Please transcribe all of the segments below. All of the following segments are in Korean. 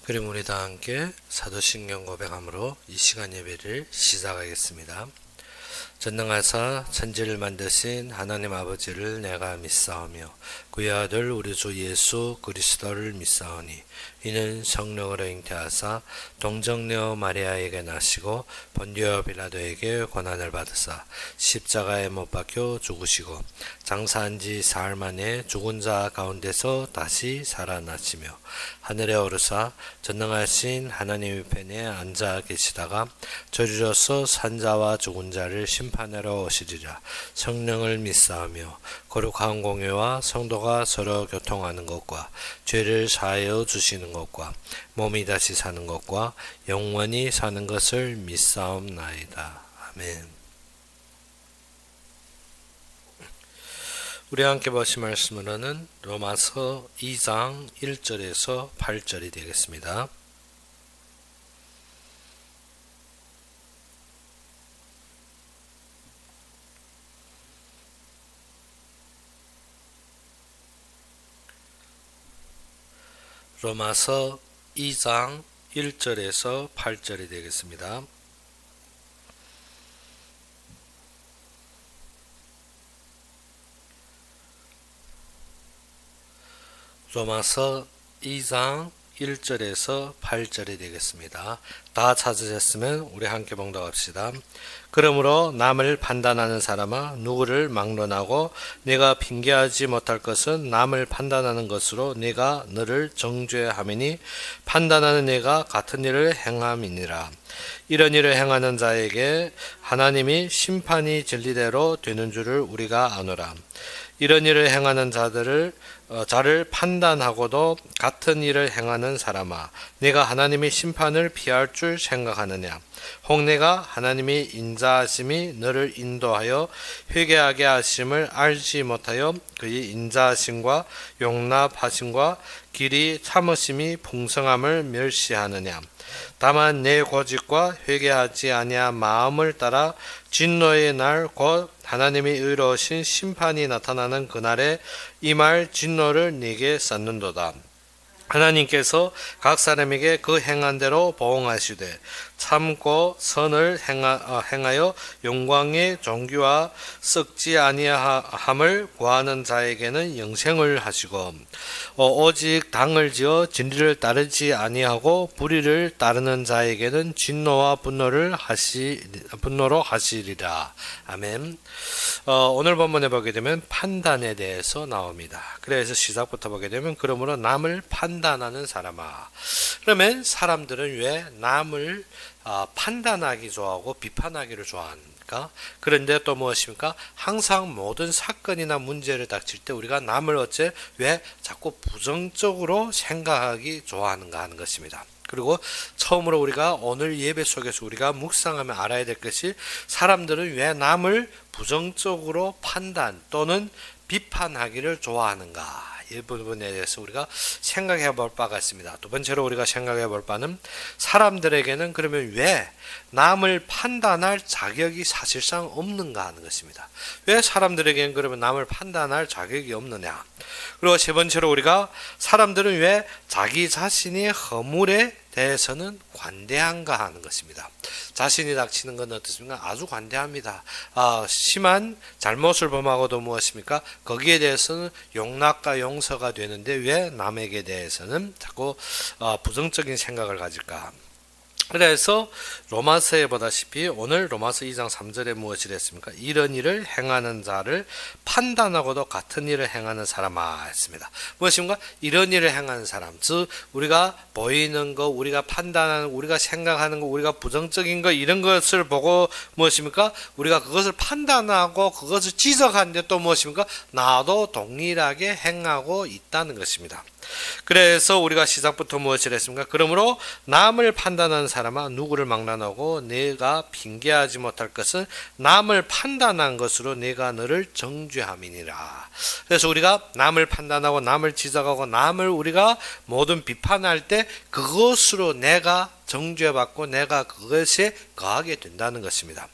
그럼 우리 다 함께 사도신경 고백함으로 이 시간 예배를 시작하겠습니다. 전능하사 천지를 만드신 하나님 아버지를 내가 믿사오며 그의 아들 우리 주 예수 그리스도를 믿사오니 이는 성령으로 잉태하사 동정녀 마리아에게 나시고 본디오 빌라도에게 고난을 받으사 십자가에 못 박혀 죽으시고 장사한 지 사흘 만에 죽은 자 가운데서 다시 살아나시며 하늘에 오르사 전능하신 하나님의 편에 앉아 계시다가 저리로서 산자와 죽은 자를 심판하러 오시리라. 성령을 믿사오며 거룩한 공회와 성도가 서로 교통하는 것과 죄를 사하여 주시는 것과 몸이 다시 사는 것과 영원히 사는 것을 믿사옵나이다. 아멘. 우리 함께 보신 말씀으로는 로마서 2장 1절에서 8절이 되겠습니다. 로마서 2장 1절에서 8절이 되겠습니다. 로마서 2장 1절에서 8절이 되겠습니다. 다 찾으셨으면 우리 함께 봉독합시다. 그러므로 남을 판단하는 사람아 누구를 막론하고 네가 핑계하지 못할 것은 남을 판단하는 것으로 네가 너를 정죄함이니 판단하는 네가 같은 일을 행함이니라. 이런 일을 행하는 자에게 하나님이 심판이 진리대로 되는 줄을 우리가 아노라. 이런 일을 행하는 자를 판단하고도 같은 일을 행하는 사람아, 네가 하나님의 심판을 피할 줄 생각하느냐? 혹 내가 하나님의 인자하심이 너를 인도하여 회개하게 하심을 알지 못하여 그의 인자하심과 용납하심과 길이 참으심이 풍성함을 멸시하느냐? 다만 내 고집과 회개하지 아니한 마음을 따라 진노의 날 곧 하나님의 의로우신 심판이 나타나는 그날에 이 말 진노를 네게 쌓는도다. 하나님께서 각 사람에게 그 행한 대로 보응하시되 참고 선을 행하여 영광의 종기와 썩지 아니함을 구하는 자에게는 영생을 하시고 오직 당을 지어 진리를 따르지 아니하고 불의를 따르는 자에게는 진노와 분노로 하시리라. 아멘. 오늘 본문에 보게 되면 판단에 대해서 나옵니다. 그래서 시작부터 보게 되면 그러므로 남을 판단하는 사람아. 그러면 사람들은 왜 남을 판단하기 좋아하고 비판하기를 좋아합니까? 그런데 또 무엇입니까? 항상 모든 사건이나 문제를 닥칠 때 우리가 남을 왜 자꾸 부정적으로 생각하기 좋아하는가 하는 것입니다. 그리고 처음으로 우리가 오늘 예배 속에서 우리가 묵상하면 알아야 될 것이 사람들은 왜 남을 부정적으로 판단 또는 비판하기를 좋아하는가? 이 부분에 대해서 우리가 생각해 볼 바가 있습니다. 두 번째로 우리가 생각해 볼 바는 사람들에게는 그러면 왜 남을 판단할 자격이 사실상 없는가 하는 것입니다. 왜 사람들에게는 그러면 남을 판단할 자격이 없느냐? 그리고 세 번째로 우리가 사람들은 왜 자기 자신의 허물에 대해서는 관대한가 하는 것입니다. 자신이 닥치는 건 어떻습니까? 아주 관대합니다. 심한 잘못을 범하고도 무엇입니까? 거기에 대해서는 용납과 용서가 되는데 왜 남에게 대해서는 자꾸 부정적인 생각을 가질까? 그래서 로마서에 보다시피 오늘 로마서 2장 3절에 무엇이 됐습니까? 이런 일을 행하는 자를 판단하고도 같은 일을 행하는 사람아 했습니다. 무엇입니까? 이런 일을 행하는 사람, 즉 우리가 보이는 거, 우리가 판단하는 거, 우리가 생각하는 거, 우리가 부정적인 거 이런 것을 보고 무엇입니까? 우리가 그것을 판단하고 그것을 지적하는데 또 무엇입니까? 나도 동일하게 행하고 있다는 것입니다. 그래서 우리가 시작부터 무엇을 했습니까? 그러므로 남을 판단하는 사람아 누구를 막론하고 내가 핑계하지 못할 것은 남을 판단한 것으로 내가 너를 정죄함이니라. 그래서 우리가 남을 판단하고 남을 지적하고 남을 우리가 모든 비판할 때 그것으로 내가 정죄받고 내가 그것에 거하게 된다는 것입니다.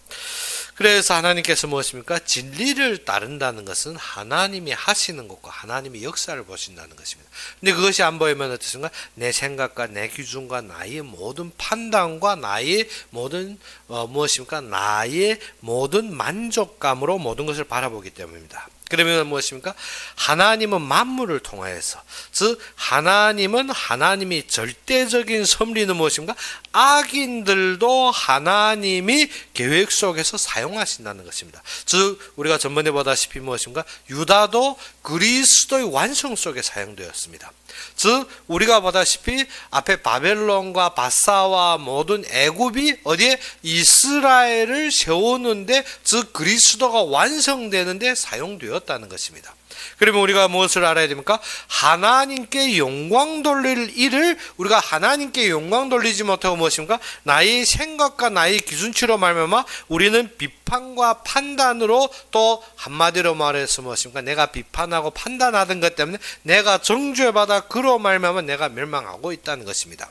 그래서 하나님께서 무엇입니까? 진리를 따른다는 것은 하나님이 하시는 것과 하나님이 역사를 보신다는 것입니다. 근데 그것이 안 보이면 어떻습니까? 내 생각과 내 기준과 나의 모든 판단과 나의 모든 무엇입니까? 나의 모든 만족감으로 모든 것을 바라보기 때문입니다. 그러면 무엇입니까? 하나님은 만물을 통하여서, 즉 하나님은 하나님이 절대적인 섭리는 무엇인가? 악인들도 하나님이 계획 속에서 사용하신다는 것입니다. 즉 우리가 전번에 보다시피 무엇인가? 유다도 그리스도의 완성 속에 사용되었습니다. 즉 우리가 보다시피 앞에 바벨론과 바사와 모든 애굽이 어디에? 이스라엘을 세우는데, 즉 그리스도가 완성되는데 사용되었다는 것입니다. 그러면 우리가 무엇을 알아야 됩니까? 하나님께 영광 돌릴 일을 우리가 하나님께 영광 돌리지 못하고 무엇입니까? 나의 생각과 나의 기준치로 말미암아 우리는 비판과 판단으로, 또 한마디로 말해서 무엇입니까? 내가 비판하고 판단하던 것 때문에 내가 정죄받아 그로 말미암아 내가 멸망하고 있다는 것입니다.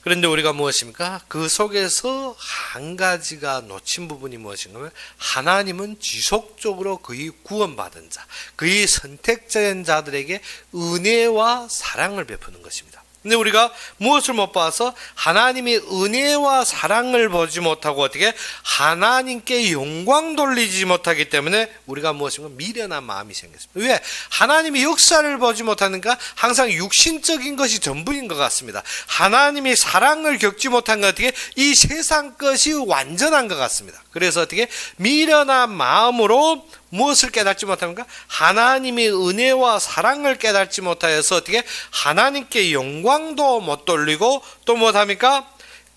그런데 우리가 무엇입니까? 그 속에서 한 가지가 놓친 부분이 무엇인가 하면, 하나님은 지속적으로 그의 구원받은 자, 그의 선택된 자들에게 은혜와 사랑을 베푸는 것입니다. 근데 우리가 무엇을 못 봐서 하나님이 은혜와 사랑을 보지 못하고 어떻게 하나님께 영광 돌리지 못하기 때문에 우리가 무엇인가 미련한 마음이 생겼습니다. 왜? 하나님이 역사를 보지 못하니까 항상 육신적인 것이 전부인 것 같습니다. 하나님이 사랑을 겪지 못한 것 어떻게 이 세상 것이 완전한 것 같습니다. 그래서 어떻게 미련한 마음으로 무엇을 깨닫지 못합니까? 하나님의 은혜와 사랑을 깨닫지 못하여서 어떻게 하나님께 영광도 못 돌리고 또 못합니까?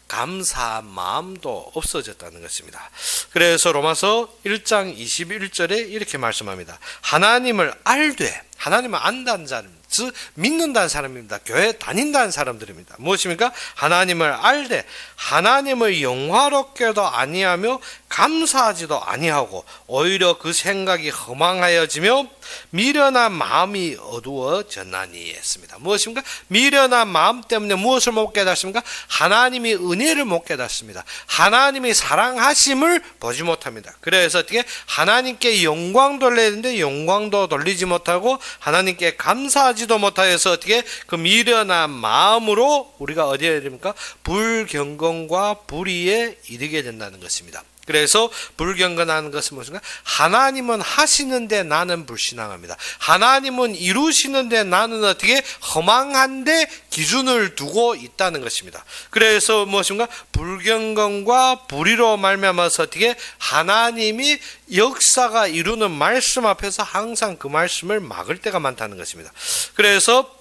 감사한 마음도 없어졌다는 것입니다. 그래서 로마서 1장 21절에 이렇게 말씀합니다. 하나님을 알되, 하나님을 안다는 자입니다. 즉 믿는다는 사람입니다. 교회 다닌다는 사람들입니다. 무엇입니까? 하나님을 알되 하나님을 영화롭게도 아니하며 감사하지도 아니하고 오히려 그 생각이 허망하여지며 미련한 마음이 어두워졌나니 했습니다. 무엇입니까? 미련한 마음 때문에 무엇을 못 깨닫습니까? 하나님이 은혜를 못 깨닫습니다. 하나님이 사랑하심을 보지 못합니다. 그래서 어떻게 하나님께 영광 돌려야 되는데 영광도 돌리지 못하고 하나님께 감사하지도 못하여서 어떻게 그 미련한 마음으로 우리가 어디에 됩니까? 불경건과 불의에 이르게 된다는 것입니다. 그래서 불경건하는 것은 무엇인가? 하나님은 하시는데 나는 불신앙합니다. 하나님은 이루시는데 나는 어떻게 허망한데 기준을 두고 있다는 것입니다. 그래서 무엇인가? 불경건과 불의로 말미암아서 어떻게 하나님이 역사가 이루는 말씀 앞에서 항상 그 말씀을 막을 때가 많다는 것입니다. 그래서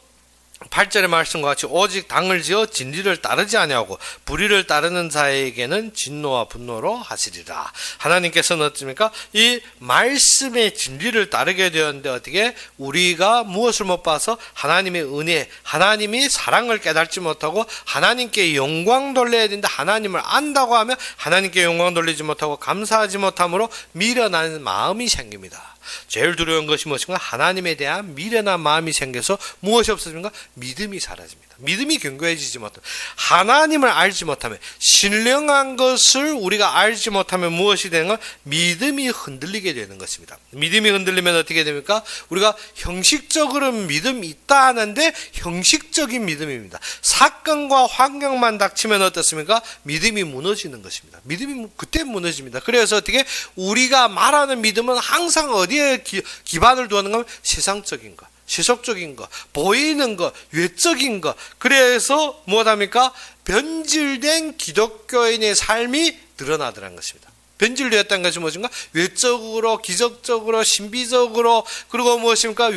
8절의 말씀과 같이 오직 당을 지어 진리를 따르지 아니하고 불의를 따르는 자에게는 진노와 분노로 하시리라. 하나님께서는 어떻습니까? 이 말씀의 진리를 따르게 되었는데 어떻게 우리가 무엇을 못 봐서 하나님의 은혜, 하나님이 사랑을 깨닫지 못하고 하나님께 영광 돌려야 되는데 하나님을 안다고 하면 하나님께 영광 돌리지 못하고 감사하지 못함으로 미련한 마음이 생깁니다. 제일 두려운 것이 무엇인가? 하나님에 대한 미련한 마음이 생겨서 무엇이 없어집니까? 믿음이 사라집니다. 믿음이 견고해지지 못하면, 하나님을 알지 못하면, 신령한 것을 우리가 알지 못하면 무엇이 되는 건? 믿음이 흔들리게 되는 것입니다. 믿음이 흔들리면 어떻게 됩니까? 우리가 형식적으로 믿음이 있다 하는데 형식적인 믿음입니다. 사건과 환경만 닥치면 어떻습니까? 믿음이 무너지는 것입니다. 믿음이 그때 무너집니다. 그래서 어떻게 우리가 말하는 믿음은 항상 어디에 기반을 두는 건? 세상적인 것, 세속적인 것, 보이는 것, 외적인 것. 그래서 무엇합니까? 변질된 기독교인의 삶이 드러나더라는 것입니다. 변질되었다는 것이 무엇인가? 외적으로, 기적적으로, 신비적으로, 그리고 무엇입니까?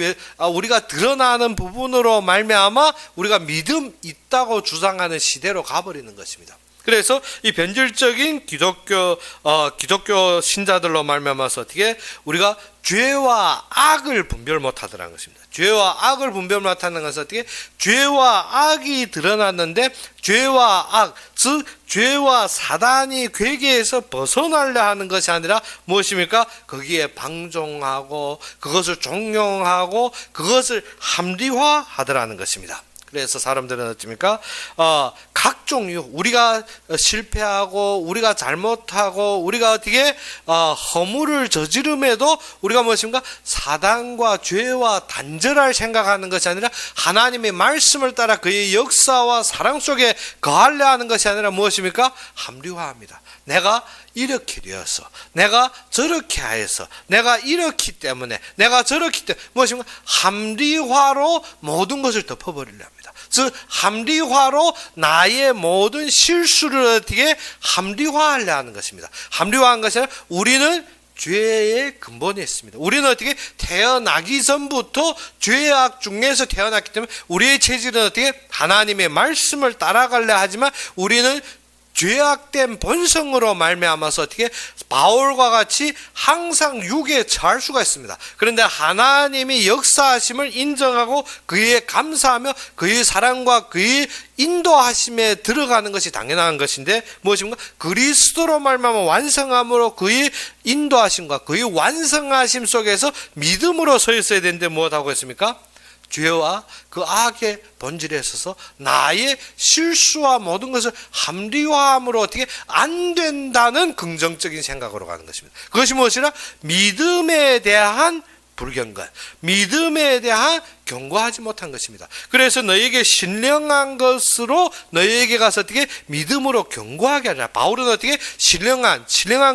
우리가 드러나는 부분으로 말미암아 우리가 믿음 있다고 주장하는 시대로 가버리는 것입니다. 그래서 이 변질적인 기독교 신자들로 말미암아서 어떻게 우리가 죄와 악을 분별 못하더라는 것입니다. 죄와 악을 분별 못하는 것은 어떻게? 죄와 악이 드러났는데 죄와 악, 즉 죄와 사단이 괴계에서 벗어나려 하는 것이 아니라 무엇입니까? 거기에 방종하고 그것을 종용하고 그것을 합리화하더라는 것입니다. 그래서 사람들은 어떻습니까? 각종 우리가 실패하고 우리가 잘못하고 우리가 어떻게 허물을 저지름에도 우리가 무엇인가 사단과 죄와 단절할 생각하는 것이 아니라 하나님의 말씀을 따라 그의 역사와 사랑 속에 거하려 하는 것이 아니라 무엇입니까? 합리화합니다. 내가 이렇게 되어서 내가 저렇게 하여서 내가 이렇기 때문에 내가 저렇기 때문에 무엇인가 합리화로 모든 것을 덮어버리려 합니다. 즉 합리화로 나의 모든 실수를 어떻게 합리화하려 하는 것입니다. 합리화한 것이 아니라 우리는 죄의 근본에 있습니다. 우리는 어떻게 태어나기 전부터 죄악 중에서 태어났기 때문에 우리의 체질은 어떻게 하나님의 말씀을 따라가려 하지만 우리는 죄악된 본성으로 말미암아서 어떻게 바울과 같이 항상 육에 처할 수가 있습니다. 그런데 하나님이 역사하심을 인정하고 그에 감사하며 그의 사랑과 그의 인도하심에 들어가는 것이 당연한 것인데 무엇입니까? 그리스도로 말미암아 완성함으로 그의 인도하심과 그의 완성하심 속에서 믿음으로 서 있어야 되는데 무엇하고 있습니까? 죄와 그 악의 본질에 있어서 나의 실수와 모든 것을 합리화함으로 어떻게 안 된다는 긍정적인 생각으로 가는 것입니다. 그것이 무엇이라? 믿음에 대한 불경건, 믿음에 대한 경고하지 못한 것입니다. 그래서 너에게 신령한 것으로 너에게 가서 어떻게 믿음으로 경고하게 하라. 바울은 어떻게 신령한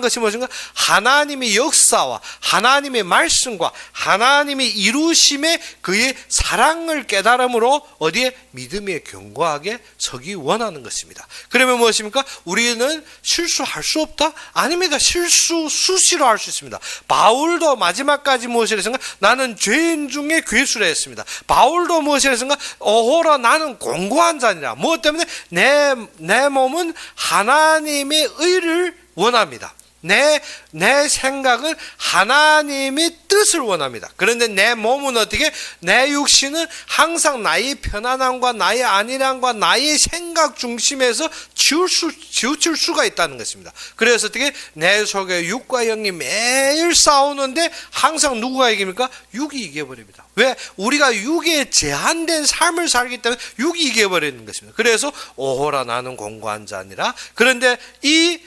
것이 무엇인가? 하나님의 역사와 하나님의 말씀과 하나님의 이루심에 그의 사랑을 깨달음으로 어디에 믿음에 경고하게 서기 원하는 것입니다. 그러면 무엇입니까? 우리는 실수할 수 없다? 아닙니다. 실수 수시로 할 수 있습니다. 바울도 마지막까지 무엇을 했습니까? 나는 죄인 중에 괴수라 했습니다. 바울도 무엇을 했습니까? 오호라 나는 공고한 자니라. 무엇 때문에? 내 몸은 하나님의 의를 원합니다. 내 생각은 하나님의 뜻을 원합니다. 그런데 내 몸은 어떻게? 내 육신은 항상 나의 편안함과 나의 안일함과 나의 생각 중심에서 치우칠 수가 있다는 것입니다. 그래서 어떻게? 내 속에 육과 영이 매일 싸우는데 항상 누구가 이깁니까? 육이 이겨버립니다. 왜? 우리가 육에 제한된 삶을 살기 때문에 육이 이겨버리는 것입니다. 그래서 오호라 나는 공고한 자니라. 그런데 이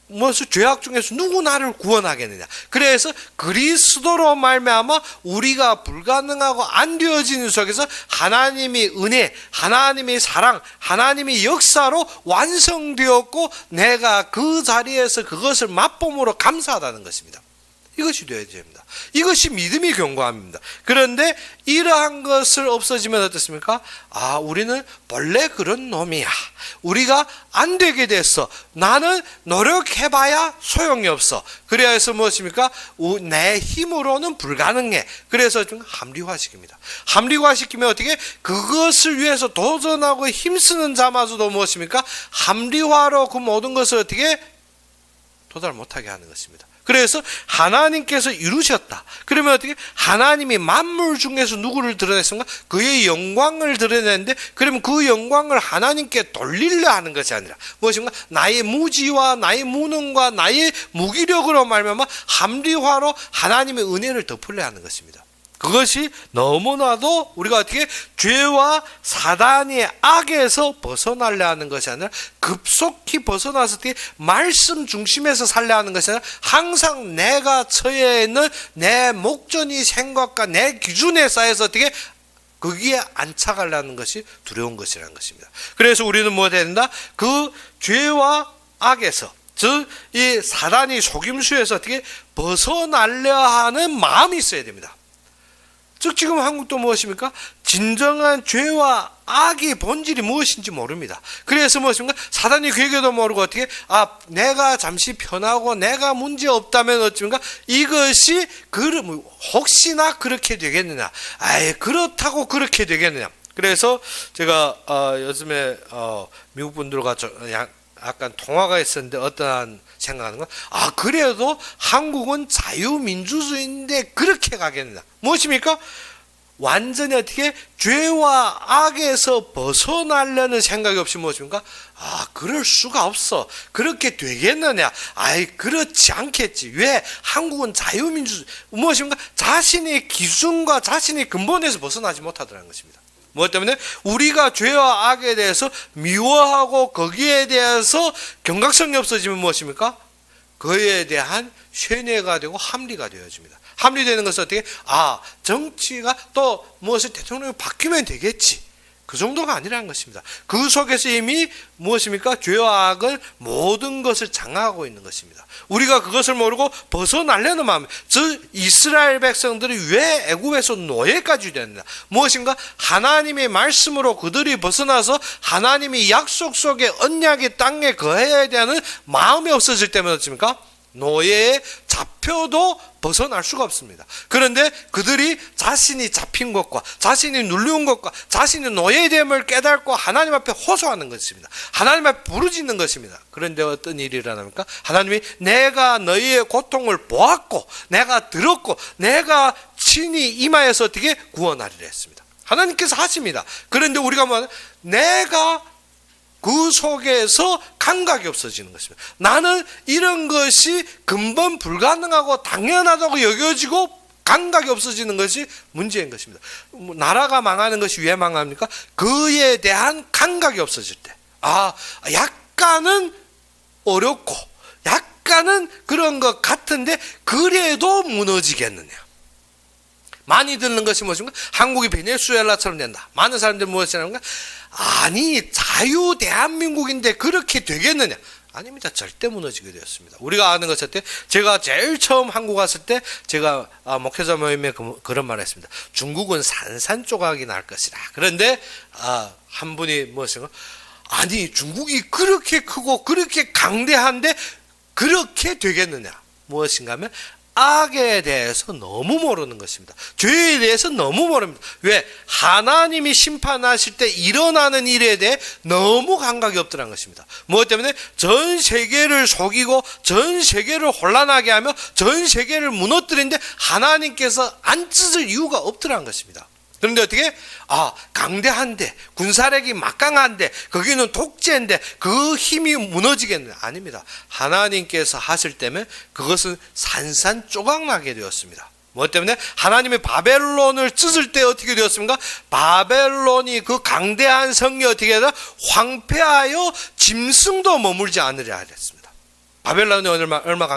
무엇을 죄악 중에서 누구 나를 구원하겠느냐. 그래서 그리스도로 말미암아 우리가 불가능하고 안 되어지는 속에서 하나님의 은혜, 하나님의 사랑, 하나님의 역사로 완성되었고 내가 그 자리에서 그것을 맛봄으로 감사하다는 것입니다. 이것이 되어야 됩니다. 이것이 믿음의 경고함입니다. 그런데 이러한 것을 없어지면 어떻습니까? 우리는 본래 그런 놈이야. 우리가 안 되게 됐어. 나는 노력해봐야 소용이 없어. 그래야 해서 무엇입니까? 내 힘으로는 불가능해. 그래서 좀 합리화시킵니다. 합리화시키면 어떻게? 그것을 위해서 도전하고 힘쓰는 자마저도 무엇입니까? 합리화로 그 모든 것을 어떻게? 도달 못하게 하는 것입니다. 그래서 하나님께서 이루셨다. 그러면 어떻게? 하나님이 만물 중에서 누구를 드러냈습니까? 그의 영광을 드러냈는데 그러면 그 영광을 하나님께 돌리려 하는 것이 아니라 무엇인가? 나의 무지와 나의 무능과 나의 무기력으로 말미암아 합리화로 하나님의 은혜를 덮으려 하는 것입니다. 그것이 너무나도 우리가 어떻게 죄와 사단의 악에서 벗어나려 하는 것이 아니라 급속히 벗어나서 어떻게 말씀 중심에서 살려 하는 것이 아니라 항상 내가 처해 있는 내 목전이 생각과 내 기준에 쌓여서 어떻게 거기에 안착하려는 것이 두려운 것이라는 것입니다. 그래서 우리는 뭐가 된다? 그 죄와 악에서 즉 이 사단이 속임수에서 어떻게 벗어나려 하는 마음이 있어야 됩니다. 즉 지금 한국도 무엇입니까? 진정한 죄와 악의 본질이 무엇인지 모릅니다. 그래서 무엇입니까? 사단이 그 얘기도 모르고 어떻게 내가 잠시 편하고 내가 문제 없다면 어찌입니까? 이것이 혹시나 그렇게 되겠느냐? 그렇다고 그렇게 되겠느냐? 그래서 제가 요즘에 미국 분들과 약간 통화가 있었는데 어떠한 생각하는 건 그래도 한국은 자유민주주의인데 그렇게 가겠느냐. 무엇입니까? 완전히 어떻게 죄와 악에서 벗어나려는 생각이 없이 무엇입니까? 그럴 수가 없어. 그렇게 되겠느냐? 그렇지 않겠지. 왜? 한국은 자유민주주의. 무엇입니까? 자신의 기준과 자신의 근본에서 벗어나지 못하더라는 것입니다. 뭐 때문에? 우리가 죄와 악에 대해서 미워하고 거기에 대해서 경각성이 없어지면 무엇입니까? 그에 대한 쇠뇌가 되고 합리가 되어집니다. 합리되는 것은 어떻게? 정치가 또 무엇을 대통령이 바뀌면 되겠지. 그 정도가 아니라는 것입니다. 그 속에서 이미 무엇입니까? 죄와 악을 모든 것을 장악하고 있는 것입니다. 우리가 그것을 모르고 벗어나려는 마음, 즉 이스라엘 백성들이 왜 애굽에서 노예까지 되느냐? 무엇인가? 하나님의 말씀으로 그들이 벗어나서 하나님이 약속 속의 언약의 땅에 거해야 되는 마음이 없어질 때면 어떻습니까? 노예에 잡혀도 벗어날 수가 없습니다. 그런데 그들이 자신이 잡힌 것과 자신이 눌린 것과 자신의 노예됨을 깨닫고 하나님 앞에 호소하는 것입니다. 하나님 앞에 부르짖는 것입니다. 그런데 어떤 일이 일어납니까? 하나님이 내가 너희의 고통을 보았고 내가 들었고 내가 친히 임하여서 어떻게 구원하리라 했습니다. 하나님께서 하십니다. 그런데 우리가 내가 그 속에서 감각이 없어지는 것입니다. 나는 이런 것이 근본 불가능하고 당연하다고 여겨지고 감각이 없어지는 것이 문제인 것입니다. 나라가 망하는 것이 왜 망합니까? 그에 대한 감각이 없어질 때. 약간은 어렵고 약간은 그런 것 같은데 그래도 무너지겠느냐. 많이 듣는 것이 무엇인가? 한국이 베네수엘라처럼 된다. 많은 사람들이 무엇이냐면 아니 자유 대한민국인데 그렇게 되겠느냐? 아닙니다. 절대 무너지게 되었습니다. 우리가 아는 것일 때 제가 제일 처음 한국 왔을 때 제가 목회자 모임에 그런 말을 했습니다. 중국은 산산조각이 날 것이다. 그런데 한 분이 무엇인가? 아니 중국이 그렇게 크고 그렇게 강대한데 그렇게 되겠느냐? 무엇인가 하면 악에 대해서 너무 모르는 것입니다. 죄에 대해서 너무 모릅니다. 왜? 하나님이 심판하실 때 일어나는 일에 대해 너무 감각이 없더라는 것입니다. 무엇 때문에? 전 세계를 속이고 전 세계를 혼란하게 하며 전 세계를 무너뜨리는데 하나님께서 안 찢을 이유가 없더라는 것입니다. 그런데 어떻게? 강대한데 군사력이 막강한데 거기는 독재인데 그 힘이 무너지겠느냐? 아닙니다. 하나님께서 하실 때면 그것은 산산조각나게 되었습니다. 뭐 때문에? 하나님이 바벨론을 찢을 때 어떻게 되었습니까? 바벨론이 그 강대한 성이 어떻게 되다? 황폐하여 짐승도 머물지 않으리라 했습니다. 바벨론이 얼마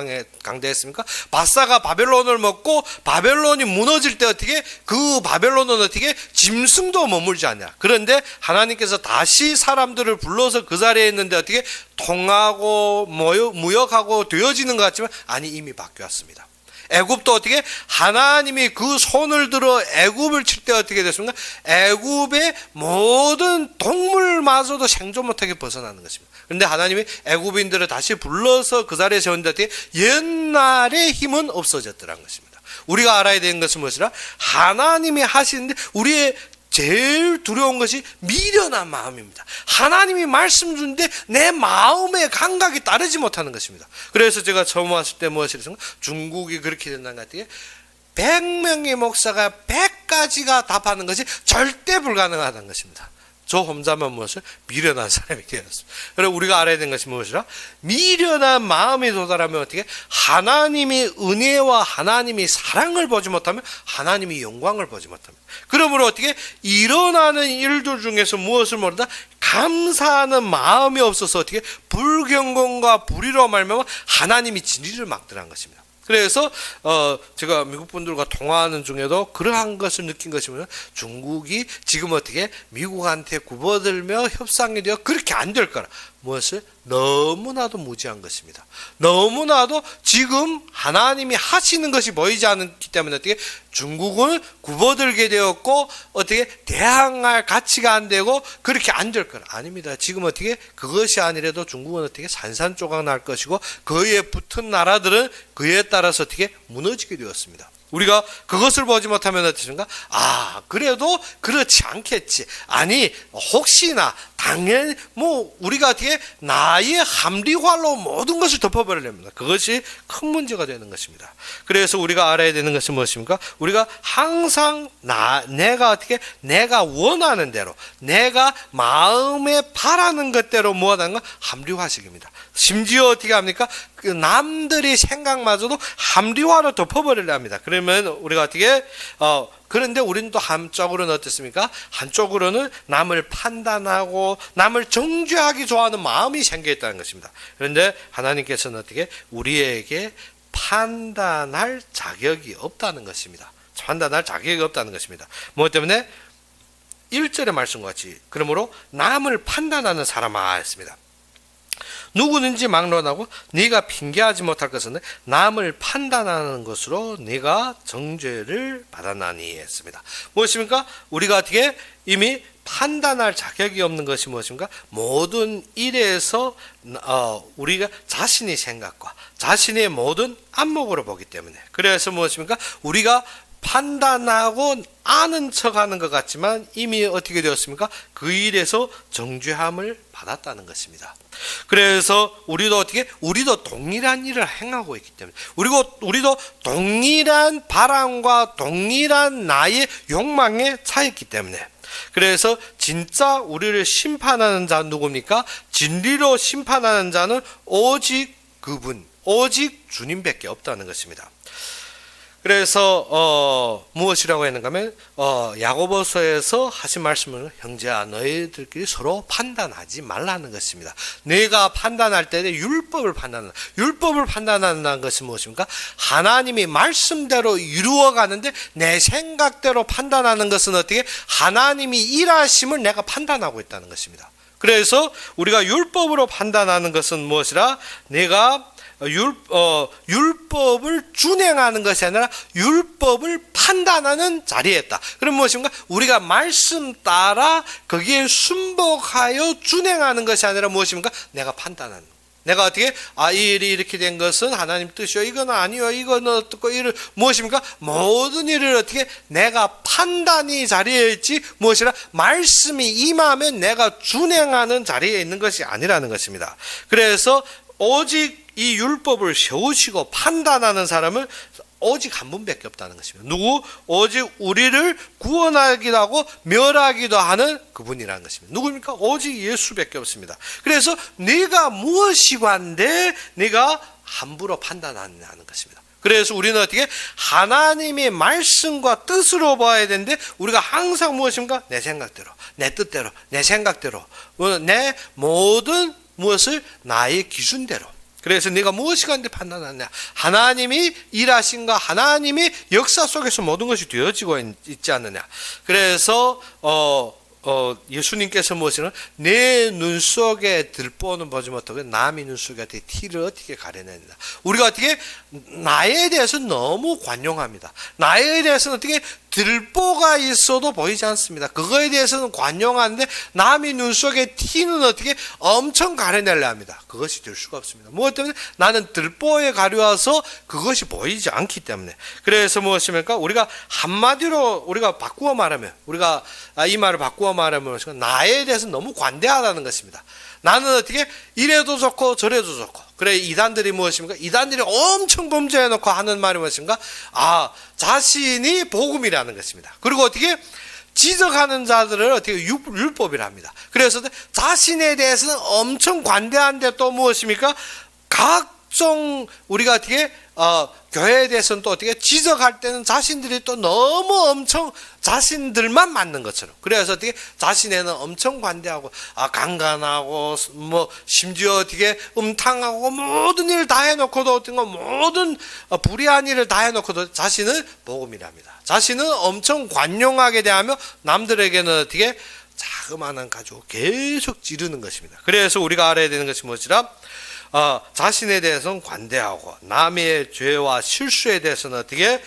강대했습니까? 바사가 바벨론을 먹고 바벨론이 무너질 때 어떻게? 그 바벨론은 어떻게? 짐승도 머물지 않냐. 그런데 하나님께서 다시 사람들을 불러서 그 자리에 있는데 어떻게? 통하고 무역하고 되어지는 것 같지만 아니 이미 바뀌었습니다. 애굽도 어떻게? 하나님이 그 손을 들어 애굽을 칠 때 어떻게 됐습니까? 애굽의 모든 동물마저도 생존 못하게 벗어나는 것입니다. 그런데 하나님이 애굽인들을 다시 불러서 그 자리에 세웠는데 옛날의 힘은 없어졌더라는 것입니다. 우리가 알아야 되는 것은 무엇이라? 하나님이 하시는데 우리의 제일 두려운 것이 미련한 마음입니다. 하나님이 말씀 주는데 내 마음의 감각이 따르지 못하는 것입니다. 그래서 제가 처음 왔을 때 무엇이랬습니까? 중국이 그렇게 된다는 것 같아요. 100명의 목사가 100가지가 답하는 것이 절대 불가능하다는 것입니다. 저 혼자만 무엇을? 미련한 사람이 되었습니다. 그리고 우리가 알아야 되는 것이 무엇이라? 미련한 마음이 도달하면 어떻게? 하나님이 은혜와 하나님이 사랑을 보지 못하면 하나님이 영광을 보지 못합니다. 그러므로 어떻게? 일어나는 일들 중에서 무엇을 모르다? 감사하는 마음이 없어서 어떻게? 불경건과 불의로 말미암아 하나님이 진리를 막더라는 것입니다. 그래서 제가 미국 분들과 통화하는 중에도 그러한 것을 느낀 것이면 중국이 지금 어떻게 미국한테 굽어들며 협상이 되어 그렇게 안 될 거라. 무엇을? 너무나도 무지한 것입니다. 너무나도 지금 하나님이 하시는 것이 보이지 않기 때문에 어떻게 중국은 굽어들게 되었고 어떻게 대항할 가치가 안 되고 그렇게 안 될 거라. 아닙니다. 지금 어떻게 그것이 아니라도 중국은 어떻게 산산조각 날 것이고 그에 붙은 나라들은 그에 따라서 어떻게 무너지게 되었습니다. 우리가 그것을 보지 못하면 어떻습니까? 그래도 그렇지 않겠지. 아니 혹시나 당연히 우리가 어떻게 나의 합리화로 모든 것을 덮어버리렵니다. 그것이 큰 문제가 되는 것입니다. 그래서 우리가 알아야 되는 것은 무엇입니까? 우리가 항상 내가 어떻게 내가 원하는 대로 내가 마음에 바라는 것대로 무엇하는가? 합리화식입니다. 심지어 어떻게 합니까? 그 남들이 생각마저도 합리화로 덮어버리려 합니다. 그러면 우리가 어떻게 그런데 우리는 또 한쪽으로는 어떻습니까? 한쪽으로는 남을 판단하고 남을 정죄하기 좋아하는 마음이 생겨 있다는 것입니다. 그런데 하나님께서는 어떻게 우리에게 판단할 자격이 없다는 것입니다. 판단할 자격이 없다는 것입니다. 뭐 때문에 1절의 말씀과 같이 그러므로 남을 판단하는 사람아 했습니다. 누구든지 막론하고 네가 핑계하지 못할 것은 남을 판단하는 것으로 네가 정죄를 받았나니 했습니다. 무엇입니까? 우리가 어떻게 이미 판단할 자격이 없는 것이 무엇입니까? 모든 일에서 우리가 자신의 생각과 자신의 모든 안목으로 보기 때문에 그래서 무엇입니까? 우리가 판단하고 아는 척하는 것 같지만 이미 어떻게 되었습니까? 그 일에서 정죄함을 받았다는 것입니다. 그래서 우리도 동일한 일을 행하고 있기 때문에 우리도 동일한 바람과 동일한 나의 욕망에 차있기 때문에 그래서 진짜 우리를 심판하는 자 누굽니까? 진리로 심판하는 자는 오직 그분, 오직 주님밖에 없다는 것입니다. 그래서 무엇이라고 했는가 하면 야고보서에서 하신 말씀은 형제야 너희들끼리 서로 판단하지 말라는 것입니다. 내가 판단할 때 율법을 판단한다는 것이 무엇입니까? 하나님이 말씀대로 이루어가는데 내 생각대로 판단하는 것은 어떻게? 하나님이 일하심을 내가 판단하고 있다는 것입니다. 그래서 우리가 율법으로 판단하는 것은 무엇이라? 내가 율법을 준행하는 것이 아니라 율법을 판단하는 자리에 있다. 그럼 무엇인가? 우리가 말씀 따라 거기에 순복하여 준행하는 것이 아니라 무엇입니까? 내가 판단하는. 내가 어떻게 이 일이 이렇게 된 것은 하나님 뜻이요, 이건 아니요, 이건 어떻고 이를 무엇입니까? 모든 일을 어떻게 내가 판단이 자리에 있지 무엇이라 말씀이 임하면 내가 준행하는 자리에 있는 것이 아니라는 것입니다. 그래서 오직 이 율법을 세우시고 판단하는 사람은 오직 한 분밖에 없다는 것입니다. 누구? 오직 우리를 구원하기도 하고 멸하기도 하는 그분이라는 것입니다. 누구입니까? 오직 예수밖에 없습니다. 그래서 네가 무엇이고 한데 네가 함부로 판단하느냐는 것입니다. 그래서 우리는 어떻게 하나님의 말씀과 뜻으로 봐야 되는데 우리가 항상 무엇입니까? 내 생각대로, 내 뜻대로, 내 생각대로, 내 모든 무엇을 나의 기준대로. 그래서 네가 무엇이 간데 판단하느냐? 하나님이 일하신가? 하나님이 역사 속에서 모든 것이 되어지고 있지 않느냐? 그래서 예수님께서 무엇이냐? 내 눈 속에 들보는 보지 못하고 남의 눈 속에 어떻게 티를 어떻게 가려내냐? 우리가 어떻게 나에 대해서 너무 관용합니다. 나에 대해서는 어떻게 들보가 있어도 보이지 않습니다. 그거에 대해서는 관용하는데 남의 눈 속에 티는 어떻게 엄청 가려내려 합니다. 그것이 될 수가 없습니다. 무엇 때문에? 나는 들보에 가려워서 그것이 보이지 않기 때문에. 그래서 무엇입니까? 우리가 한마디로 우리가 바꾸어 말하면 우리가 이 말을 바꾸어 말하면 나에 대해서 너무 관대하다는 것입니다. 나는 어떻게 이래도 좋고 저래도 좋고. 그래 이단들이 무엇입니까? 이단들이 엄청 범죄해놓고 하는 말이 무엇인가? 자신이 복음이라는 것입니다. 그리고 어떻게 지적하는 자들을 어떻게 율법이라 합니다. 그래서 자신에 대해서는 엄청 관대한데 또 무엇입니까? 각종 우리가 어떻게 교회에 대해서는 또 어떻게 지적할 때는 자신들이 또 너무 엄청 자신들만 맞는 것처럼. 그래서 어떻게 자신에는 엄청 관대하고 강간하고 뭐 심지어 어떻게 음탕하고 모든 일을 다 해놓고도 어떤 거 모든 불의한 일을 다 해놓고도 자신은 복음이랍니다. 자신은 엄청 관용하게 대하며 남들에게는 어떻게 자그마한 가지고 계속 지르는 것입니다. 그래서 우리가 알아야 되는 것이 무엇이라? 자신에 대해서는 관대하고 남의 죄와 실수에 대해서는 어떻게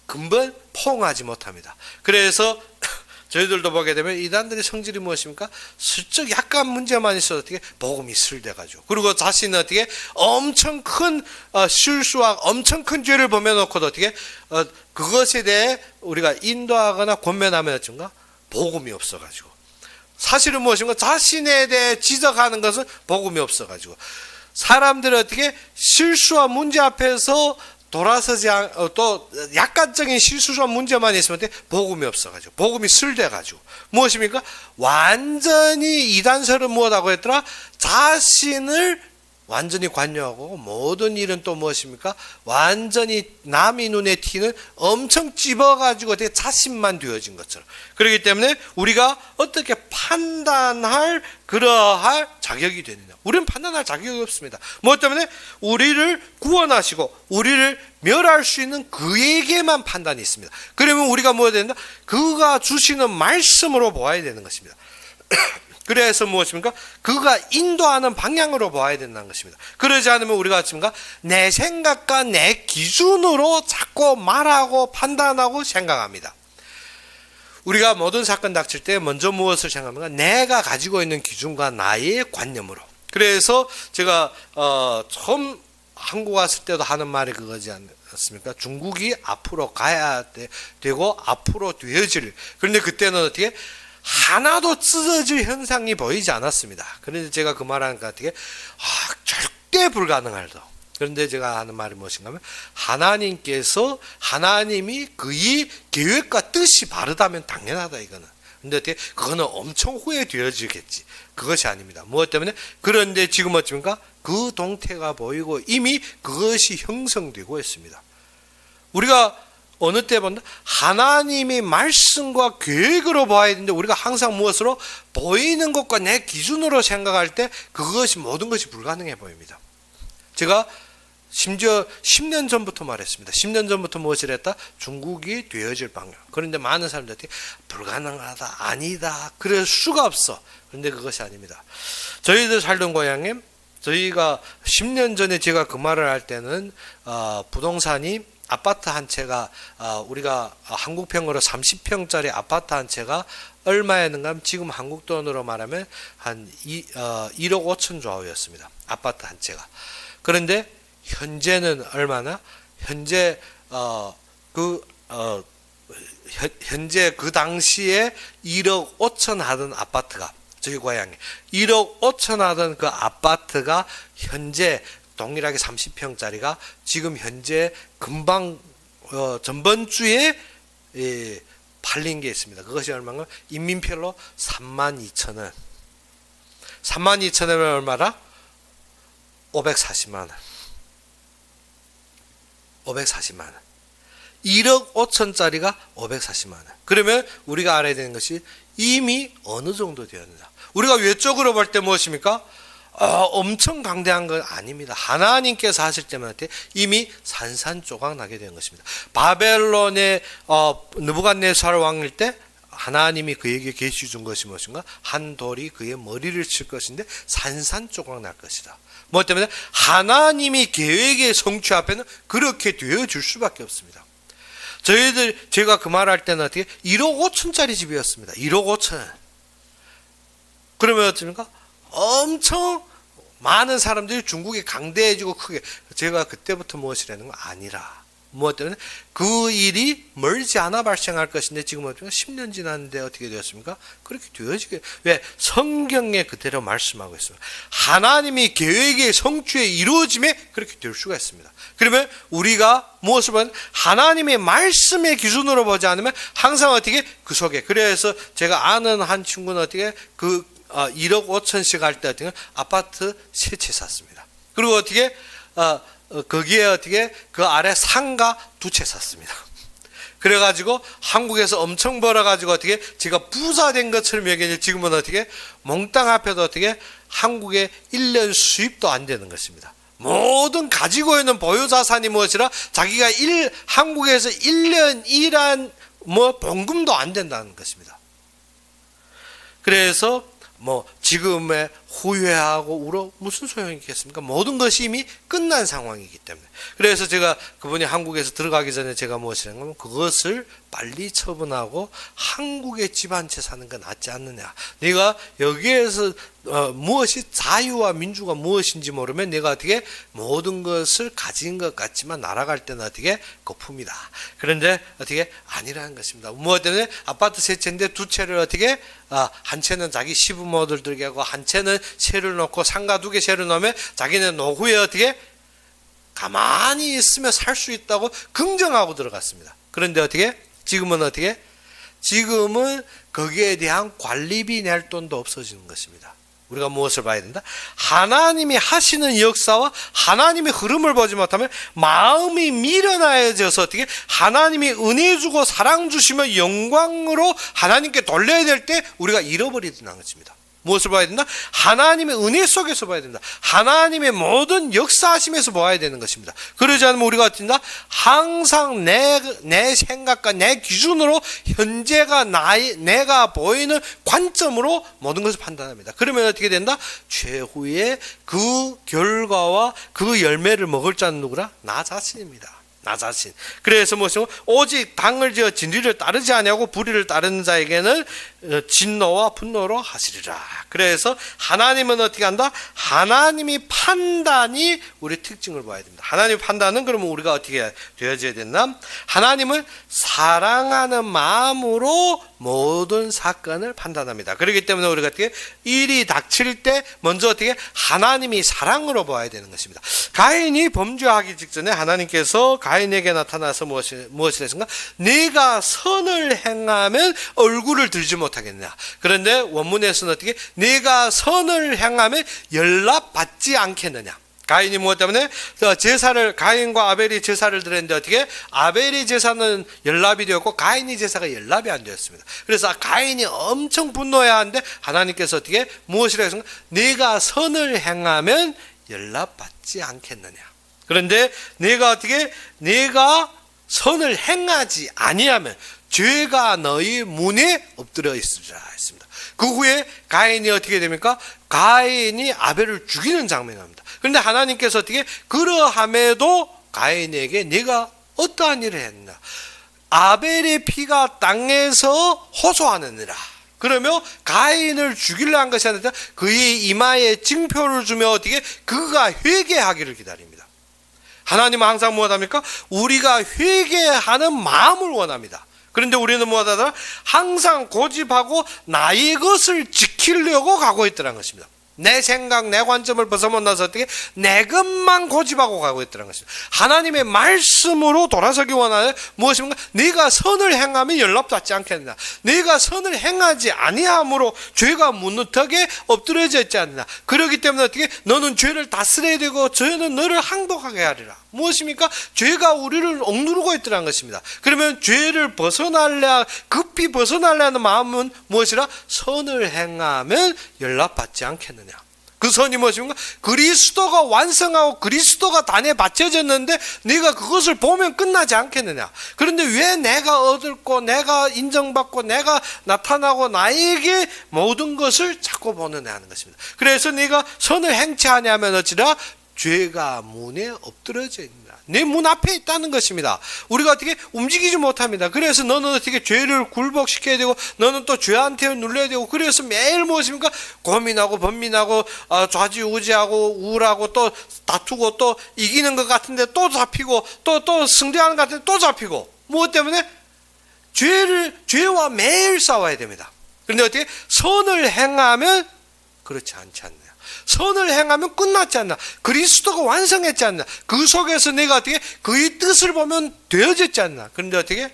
근본 포용하지 못합니다. 그래서 저희들도 보게 되면 이단들의 성질이 무엇입니까? 슬쩍 약간 문제만 있어도 어떻게 복음이 슬대가지고 그리고 자신은 어떻게 엄청 큰 실수와 엄청 큰 죄를 범해놓고도 어떻게 그것에 대해 우리가 인도하거나 권면하면 어쩐가? 복음이 없어가지고 사실은 무엇인가? 자신에 대해 지적하는 것은 복음이 없어가지고 사람들은 어떻게 실수와 문제 앞에서 돌아서지 또 약간적인 실수와 문제만 있으면 복음이 없어가지고 복음이 슬돼가지고 무엇입니까? 완전히 이단설은 무엇하고 했더라? 자신을 완전히 관여하고 모든 일은 또 무엇입니까? 완전히 남의 눈에 튀는 엄청 찝어가지고 되게 자신만 되어진 것처럼. 그렇기 때문에 우리가 어떻게 판단할 그러할 자격이 되느냐. 우리는 판단할 자격이 없습니다. 뭐 때문에? 우리를 구원하시고 우리를 멸할 수 있는 그에게만 판단이 있습니다. 그러면 우리가 뭐해야 된다? 그가 주시는 말씀으로 보아야 되는 것입니다. 그래서 무엇입니까? 그가 인도하는 방향으로 봐야 된다는 것입니다. 그러지 않으면 우리가 어떻습니까? 내 생각과 내 기준으로 자꾸 말하고 판단하고 생각합니다. 우리가 모든 사건 닥칠 때 먼저 무엇을 생각합니까? 내가 가지고 있는 기준과 나의 관념으로. 그래서 제가 처음 한국 왔을 때도 하는 말이 그거지 않습니까? 중국이 앞으로 가야 되고 앞으로 되어질. 그런데 그때는 어떻게? 하나도 찢어질 현상이 보이지 않았습니다. 그런데 제가 그 말하니까 어떻게? 절대 불가능하다. 그런데 제가 하는 말이 무엇인가 하면 하나님이 그의 계획과 뜻이 바르다면 당연하다 이거는. 근데 어떻게? 그거는 엄청 후에 되어지겠지. 그것이 아닙니다. 무엇 때문에? 그런데 지금 어찌입니까? 그 동태가 보이고 이미 그것이 형성되고 있습니다. 우리가 어느 때 본다? 하나님의 말씀과 계획으로 봐야 되는데 우리가 항상 무엇으로? 보이는 것과 내 기준으로 생각할 때 그것이 모든 것이 불가능해 보입니다. 제가 심지어 10년 전부터 말했습니다. 10년 전부터 무엇을 했다? 중국이 되어질 방향. 그런데 많은 사람들이 불가능하다, 아니다, 그럴 수가 없어. 그런데 그것이 아닙니다. 저희들 살던 고향에 저희가 10년 전에 제가 그 말을 할 때는 부동산이 아파트 한 채가 우리가 한국평으로 30평짜리 아파트 한 채가 얼마였는가 하면 지금 한국 돈으로 말하면 한 1억 5천 조합이었습니다. 아파트 한 채가. 그런데 현재는 얼마나? 현재 현재 그 당시에 1억 5천 하던 아파트가 저희 고향에 1억 5천 하던 그 아파트가 현재 동일하게 30평짜리가 지금 현재 금방 전번 주에 팔린 게 있습니다. 그것이 얼마인가? 인민필로 32,000원. 32,000원이면 얼마라? 540만 원. 540만 원. 1억 5천짜리가 540만 원. 그러면 우리가 알아야 되는 것이 이미 어느 정도 되었느냐. 우리가 외적으로 볼 때 무엇입니까? 엄청 강대한 건 아닙니다. 하나님께서 하실 때만 이미 산산조각 나게 된 것입니다. 바벨론의 느부갓네살 왕일 때 하나님이 그에게 계시 준 것이 무엇인가? 한 돌이 그의 머리를 칠 것인데 산산조각 날 것이다. 뭐 때문에? 하나님이 계획의 성취 앞에는 그렇게 되어줄 수밖에 없습니다. 제가 그 말할 때는 어떻게? 1억 5천짜리 집이었습니다. 1억 5천. 그러면 어떻습니까? 엄청 많은 사람들이 중국이 강대해지고 크게. 제가 그때부터 무엇이라는 건 아니라. 무엇 때문에? 그 일이 멀지 않아 발생할 것인데 지금 어떻게 10년 지났는데 어떻게 되었습니까? 그렇게 되어지게. 왜? 성경에 그대로 말씀하고 있습니다. 하나님이 계획의 성취에 이루어짐에 그렇게 될 수가 있습니다. 그러면 우리가 무엇을 보면 하나님의 말씀의 기준으로 보지 않으면 항상 어떻게? 그 속에. 그래서 제가 아는 한 친구는 어떻게? 1억 5천씩 할 때 어떻게? 아파트 3채 샀습니다. 그리고 어떻게? 거기에 어떻게 그 아래 상가 2채 샀습니다. 그래가지고 한국에서 엄청 벌어가지고 어떻게 제가 부자 된 것처럼 여기는 지금은 어떻게 몽땅 앞에도 어떻게 한국의 1년 수입도 안 되는 것입니다. 모든 가지고 있는 보유자산이 무엇이라 자기가 한국에서 1년 일한 봉금도 안 된다는 것입니다. 그래서 지금의 후회하고 울어 무슨 소용이 있겠습니까? 모든 것이 이미 끝난 상황이기 때문에. 그래서 제가 그분이 한국에서 들어가기 전에 제가 무엇이라는 거면 그것을 빨리 처분하고 한국에 집 한 채 사는 건 낫지 않느냐. 네가 여기에서 무엇이 자유와 민주가 무엇인지 모르면 내가 어떻게 모든 것을 가진 것 같지만 날아갈 때는 어떻게 거품이다. 그런데 어떻게 아니라는 것입니다. 무엇 때문에? 아파트 3채인데 2채를 어떻게 한 채는 자기 시부모들 들게 하고 한 채는 세를 놓고 상가 2개 세를 놓으면 자기는 노후에 어떻게 가만히 있으면 살 수 있다고 긍정하고 들어갔습니다. 그런데 어떻게? 지금은 어떻게? 지금은 거기에 대한 관리비 낼 돈도 없어지는 것입니다. 우리가 무엇을 봐야 된다? 하나님이 하시는 역사와 하나님의 흐름을 보지 못하면 마음이 미련해져서 어떻게 하나님이 은혜 주고 사랑 주시며 영광으로 하나님께 돌려야 될 때 우리가 잃어버리는 것입니다. 무엇을 봐야 된다? 하나님의 은혜 속에서 봐야 된다. 하나님의 모든 역사하심에서 보아야 되는 것입니다. 그러지 않으면 우리가 어떻게 된다? 항상 내 생각과 내 기준으로 현재가 내가 보이는 관점으로 모든 것을 판단합니다. 그러면 어떻게 된다? 최후의 그 결과와 그 열매를 먹을 자는 누구라? 나 자신입니다. 나 자신. 그래서 무엇이고 오직 당을 지어 진리를 따르지 아니하고 불의를 따르는 자에게는 진노와 분노로 하시리라. 그래서 하나님은 어떻게 한다? 하나님이 판단이 우리 특징을 봐야 됩니다. 하나님의 판단은 그러면 우리가 어떻게 되어져야 된다? 하나님은 사랑하는 마음으로 모든 사건을 판단합니다. 그렇기 때문에 우리가 어떻게 일이 닥칠 때 먼저 어떻게 하나님이 사랑으로 봐야 되는 것입니다. 가인이 범죄하기 직전에 하나님께서 가인에게 나타나서 무엇을 했습니까? 네가 선을 행하면 얼굴을 들지 못하겠냐. 그런데 원문에서는 어떻게 네가 선을 행하면 연락받지 않겠느냐. 가인이 무엇 때문에 가인과 아벨이 제사를 드렸는데 어떻게 아벨이 제사는 연락이 되었고 가인이 제사가 연락이 안 되었습니다. 그래서 가인이 엄청 분노해야 하는데 하나님께서 어떻게 무엇이라 했습니까? 네가 선을 행하면 연락받지 않겠느냐. 그런데 네가 선을 행하지 아니하면 죄가 너희 문에 엎드려 있으리라 했습니다. 그 후에 가인이 어떻게 됩니까? 가인이 아벨을 죽이는 장면이 납니다. 그런데 하나님께서 어떻게 그러함에도 가인에게 네가 어떠한 일을 했나? 아벨의 피가 땅에서 호소하느니라. 그러며 가인을 죽이려 한 것이 아니라 그의 이마에 징표를 주며 어떻게 그가 회개하기를 기다립니다. 하나님은 항상 무엇합니까? 우리가 회개하는 마음을 원합니다. 그런데 우리는 무엇하다? 항상 고집하고 나의 것을 지키려고 가고 있더라는 것입니다. 내 생각, 내 관점을 벗어못 나서 어떻게 내 것만 고집하고 가고 있더라는 것입니다. 하나님의 말씀으로 돌아서기 원하는 무엇입니까? 네가 선을 행하면 연락받지 않겠느냐. 네가 선을 행하지 아니함으로 죄가 무너뜨게 엎드려져 있지 않느냐. 그렇기 때문에 어떻게 너는 죄를 다스려야 되고 죄는 너를 항복하게 하리라. 무엇입니까? 죄가 우리를 억누르고 있더라는 것입니다. 그러면 죄를 급히 벗어나려 하는 마음은 무엇이라? 선을 행하면 연락받지 않겠느냐. 그 선이 무엇입니까? 그리스도가 완성하고 그리스도가 단에 바쳐졌는데 네가 그것을 보면 끝나지 않겠느냐. 그런데 왜 내가 얻고 내가 인정받고 내가 나타나고 나에게 모든 것을 자꾸 보느냐 하는 것입니다. 그래서 네가 선을 행치 아니하면 어찌라? 죄가 문에 엎드려져 있다. 내 문 앞에 있다는 것입니다. 우리가 어떻게 움직이지 못합니다. 그래서 너는 어떻게 죄를 굴복시켜야 되고 너는 또 죄한테 눌러야 되고 그래서 매일 무엇입니까? 고민하고 번민하고 좌지우지하고 우울하고 또 다투고 또 이기는 것 같은데 또 잡히고 또 승리하는 것 같은데 또 잡히고 무엇 때문에? 죄와 매일 싸워야 됩니다. 그런데 어떻게? 선을 행하면 그렇지 않지 않나. 선을 행하면 끝났지 않나. 그리스도가 완성했지 않나. 그 속에서 내가 어떻게 그의 뜻을 보면 되어졌지 않나. 그런데 어떻게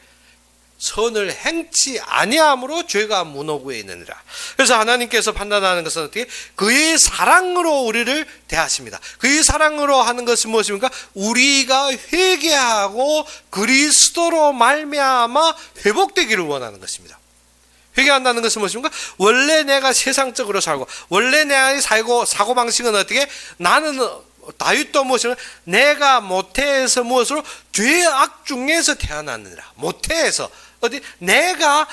선을 행치 아니함으로 죄가 문호구에 있느니라. 그래서 하나님께서 판단하는 것은 어떻게 그의 사랑으로 우리를 대하십니다. 그의 사랑으로 하는 것은 무엇입니까? 우리가 회개하고 그리스도로 말미암아 회복되기를 원하는 것입니다. 회개한다는 것은 무엇입니까? 원래 내가 세상적으로 살고 원래 내 사고방식은 어떻게? 나는 다윗도 무엇이냐? 내가 모태에서 무엇으로? 죄악 중에서 태어났느니라. 모태에서 어디 내가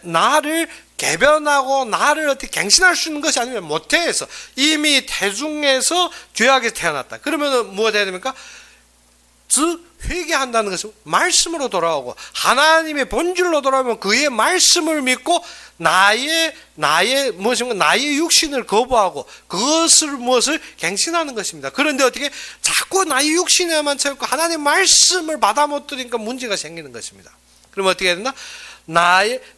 나를 개변하고 나를 어떻게 갱신할 수 있는 것이 아니면 모태에서 이미 태중에서 죄악에서 태어났다. 그러면 무엇 해야 됩니까? 즉 회개한다는 것은 말씀으로 돌아오고 하나님의 본질로 돌아오면 그의 말씀을 믿고 나의 육신을 거부하고 무엇을 갱신하는 것입니다. 그런데 어떻게 자꾸 나의 육신에만 채우고 하나님의 말씀을 받아 못 들으니까 문제가 생기는 것입니다. 그러면 어떻게 해야 되나?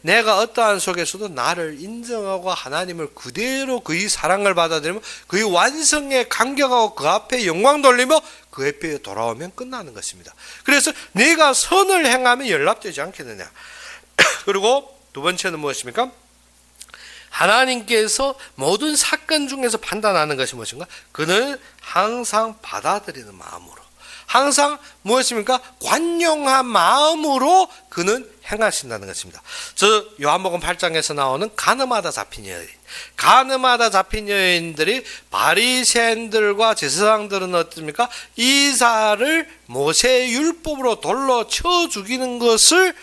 내가 어떠한 속에서도 나를 인정하고 하나님을 그대로 그의 사랑을 받아들이며 그의 완성에 감격하고 그 앞에 영광 돌리며 그 앞에 돌아오면 끝나는 것입니다. 그래서 내가 선을 행하면 연락되지 않겠느냐. 그리고 두 번째는 무엇입니까? 하나님께서 모든 사건 중에서 판단하는 것이 무엇인가? 그는 항상 받아들이는 마음으로, 항상 무엇입니까? 관용한 마음으로 그는 행하신다는 것입니다. 저 요한복음 8장에서 나오는 가늠하다 잡힌 여인, 가늠하다 잡힌 여인들이 바리새인들과 제사장들은 어떻습니까? 이사를 모세의 율법으로 돌로 쳐 죽이는 것을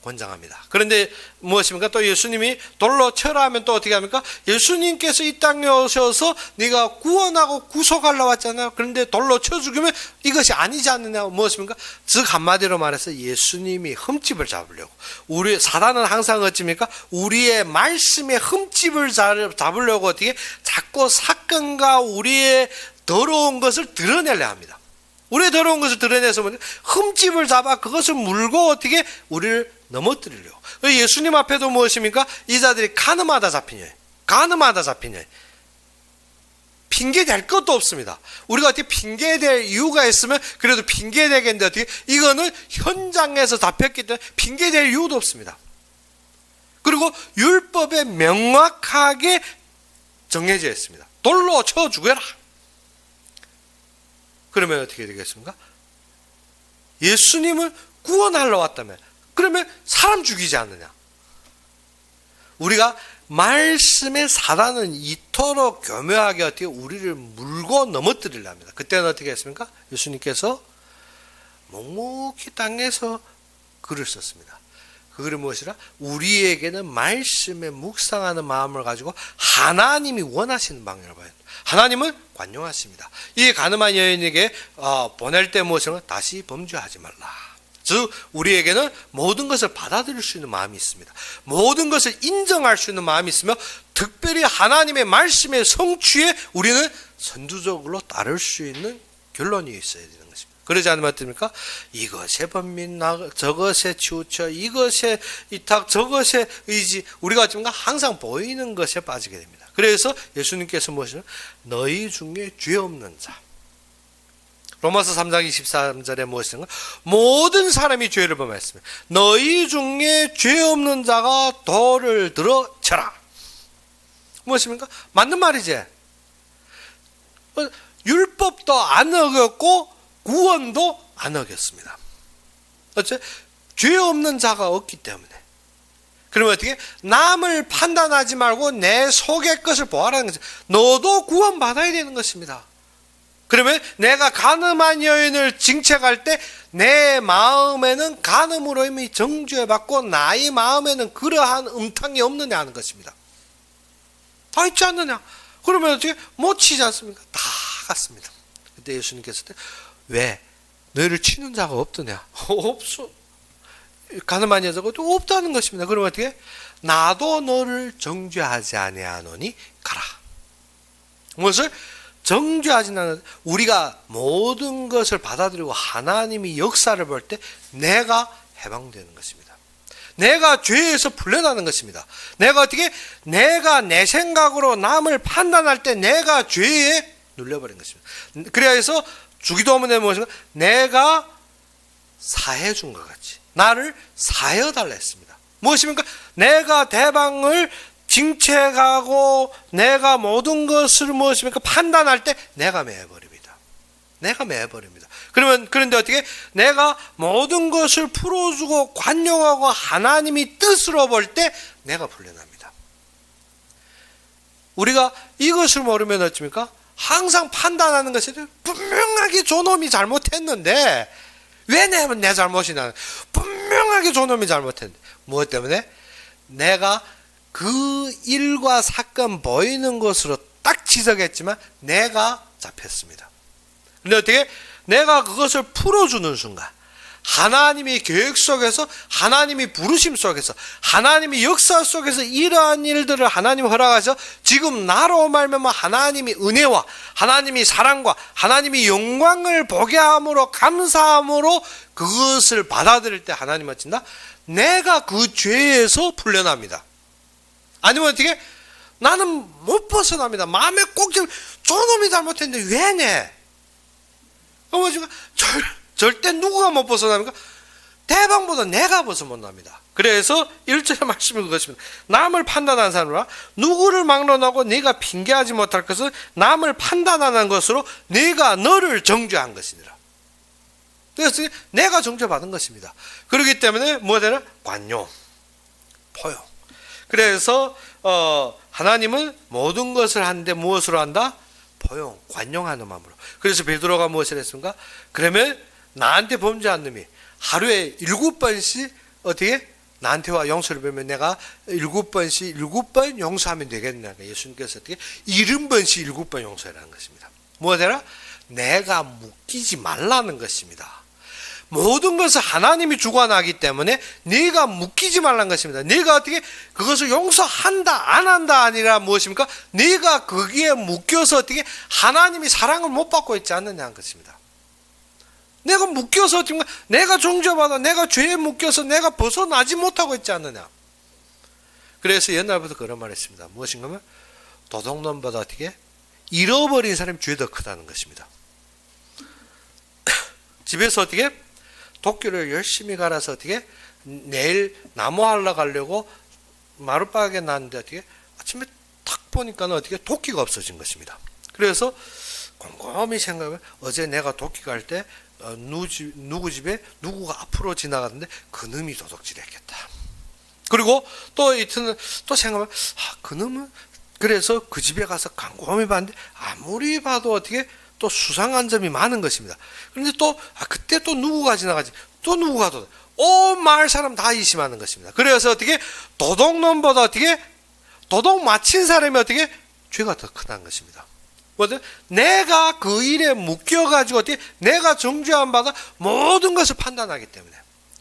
권장합니다. 그런데 무엇입니까? 또 예수님이 돌로 쳐라 하면 또 어떻게 합니까? 예수님께서 이 땅에 오셔서 네가 구원하고 구속하려고 왔잖아요. 그런데 돌로 쳐 죽이면 이것이 아니지 않느냐. 무엇입니까? 즉 한마디로 말해서 예수님이 흠집을 잡으려고, 우리 사단은 항상 어찌입니까? 우리의 말씀에 흠집을 잡으려고 어떻게 자꾸 사건과 우리의 더러운 것을 드러내려 합니다. 우리의 더러운 것을 드러내서 흠집을 잡아 그것을 물고 어떻게 우리를 넘어뜨리려고. 예수님 앞에도 무엇입니까? 이 자들이 가늠하다 잡힌 여인, 가늠하다 잡힌 여인. 핑계댈 것도 없습니다. 우리가 어떻게 핑계댈 이유가 있으면 그래도 핑계대겠는데 어떻게 이거는 현장에서 잡혔기 때문에 핑계댈 이유도 없습니다. 그리고 율법에 명확하게 정해져 있습니다. 돌로 쳐 죽여라. 그러면 어떻게 되겠습니까? 예수님을 구원하러 왔다면 그러면 사람 죽이지 않느냐? 우리가 말씀의 사단은 이토록 교묘하게 어떻게 우리를 물고 넘어뜨리려 합니다. 그때는 어떻게 했습니까? 예수님께서 묵묵히 땅에서 글을 썼습니다. 그 글이 무엇이라? 우리에게는 말씀에 묵상하는 마음을 가지고 하나님이 원하시는 방향을 봐야 합니다. 하나님은 관용하십니다. 이 가늠한 여인에게 보낼 때 무엇이냐? 다시 범죄하지 말라. 즉 우리에게는 모든 것을 받아들일 수 있는 마음이 있습니다. 모든 것을 인정할 수 있는 마음이 있으며 특별히 하나님의 말씀의 성취에 우리는 선두적으로 따를 수 있는 결론이 있어야 되는 것입니다. 그러지 않으면 어떻습니까? 이것에 번민, 저것에 치우쳐, 이것에 이탁, 저것에 의지, 우리가 어쩌면 항상 보이는 것에 빠지게 됩니다. 그래서 예수님께서 무엇이냐? 너희 중에 죄 없는 자, 로마서 3장 23절에 무엇인가? 모든 사람이 죄를 범했습니다. 너희 중에 죄 없는 자가 돌을 들어 쳐라. 무엇입니까? 맞는 말이지. 율법도 안 어겼고 구원도 안 어겼습니다. 어째? 죄 없는 자가 없기 때문에. 그러면 어떻게? 남을 판단하지 말고 내 속의 것을 보아라는 것이죠. 너도 구원받아야 되는 것입니다. 그러면 내가 가늠한 여인을 징책할 때 내 마음에는 간음으로 이미 정죄받고 나의 마음에는 그러한 음탕이 없느냐 하는 것입니다. 다 있지 않느냐? 그러면 어떻게? 못 치지 않습니까? 다 갔습니다. 그때 예수님께서 왜? 너희를 치는 자가 없더냐? 없어. 가늠한 여자가 또 없다는 것입니다. 그러면 어떻게? 나도 너를 정죄하지 아니하노니 가라. 무엇을? 정죄하지 않는, 우리가 모든 것을 받아들이고 하나님이 역사를 볼 때 내가 해방되는 것입니다. 내가 죄에서 풀려나는 것입니다. 내가 어떻게? 내가 내 생각으로 남을 판단할 때 내가 죄에 눌려버린 것입니다. 그래서 주기도문에 무엇인가? 내가 사해 준 것 같이 나를 사하여 달라 했습니다. 무엇입니까? 내가 대방을 징책하고 내가 모든 것을 무엇입니까? 판단할 때 내가 매버립니다. 내가 매버립니다. 그런데 어떻게? 내가 모든 것을 풀어주고 관용하고 하나님이 뜻으로 볼 때 내가 풀려납니다. 우리가 이것을 모르면 어떻습니까? 항상 판단하는 것에 분명하게 저놈이 잘못했는데 왜 내 잘못이냐? 분명하게 저놈이 잘못했는데 무엇 때문에? 내가 그 일과 사건 보이는 것으로 딱 지적했지만 내가 잡혔습니다. 그런데 어떻게? 내가 그것을 풀어주는 순간 하나님의 계획 속에서, 하나님의 부르심 속에서, 하나님의 역사 속에서 이러한 일들을 하나님이 허락하셔서 지금 나로 말미암아 하나님의 은혜와 하나님의 사랑과 하나님의 영광을 보게 함으로 감사함으로 그것을 받아들일 때 하나님 어쩐다? 내가 그 죄에서 풀려납니다. 아니면 어떻게? 나는 못 벗어납니다. 마음에 꼭 저놈이 잘못했는데 왜 내? 절대 누구가 못 벗어납니까? 대방보다 내가 벌써 못납니다. 그래서 1절의 말씀은 그것입니다. 남을 판단하는 사람으로 누구를 막론하고 네가 핑계하지 못할 것은 남을 판단하는 것으로 네가 너를 정죄한 것이니라. 그래서 내가 정죄받은 것입니다. 그렇기 때문에 뭐가 되나? 관용, 포용. 그래서 하나님은 모든 것을 하는데 무엇으로 한다? 포용, 관용하는 마음으로. 그래서 베드로가 무엇을 했습니까? 그러면 나한테 범죄한 놈이 하루에 7번씩 어떻게? 나한테와 용서를 배우면 내가 7번씩 7번 용서하면 되겠냐. 예수님께서 어떻게? 70번씩 7번 용서하라는 것입니다. 뭐가 되나? 내가 묶이지 말라는 것입니다. 모든 것을 하나님이 주관하기 때문에 네가 묶이지 말라는 것입니다. 네가 어떻게 그것을 용서한다 안 한다 아니라 무엇입니까? 네가 거기에 묶여서 어떻게 하나님이 사랑을 못 받고 있지 않느냐는 것입니다. 내가 묶여서 어떻게 내가 정죄받아 내가 죄에 묶여서 내가 벗어나지 못하고 있지 않느냐. 그래서 옛날부터 그런 말을 했습니다. 무엇인가 하면 도둑놈보다 어떻게 잃어버린 사람이 죄 더 크다는 것입니다. 집에서 어떻게 도끼를 열심히 갈아서 어떻게 내일 나무 하러 가려고 마룻바닥에 놨는데 어떻게 아침에 탁 보니까 어떻게 도끼가 없어진 것입니다. 그래서 곰곰이 생각하면 어제 내가 도끼 갈 때 누구 집에 누구가 앞으로 지나가는데 그놈이 도둑질했겠다. 그리고 또 이틀은 또 생각하면 그놈은 그래서 그 집에 가서 곰곰이 봤는데 아무리 봐도 어떻게 또 수상한 점이 많은 것입니다. 그런데 또 그때 또 누구가 지나가지 또 누구가 또 온 마을 사람 다 의심하는 것입니다. 그래서 어떻게 도둑놈보다 어떻게 도둑 맞힌 사람이 어떻게 죄가 더 크다는 것입니다. 뭐든 내가 그 일에 묶여가지고 어떻게 내가 정죄함 받아 모든 것을 판단하기 때문에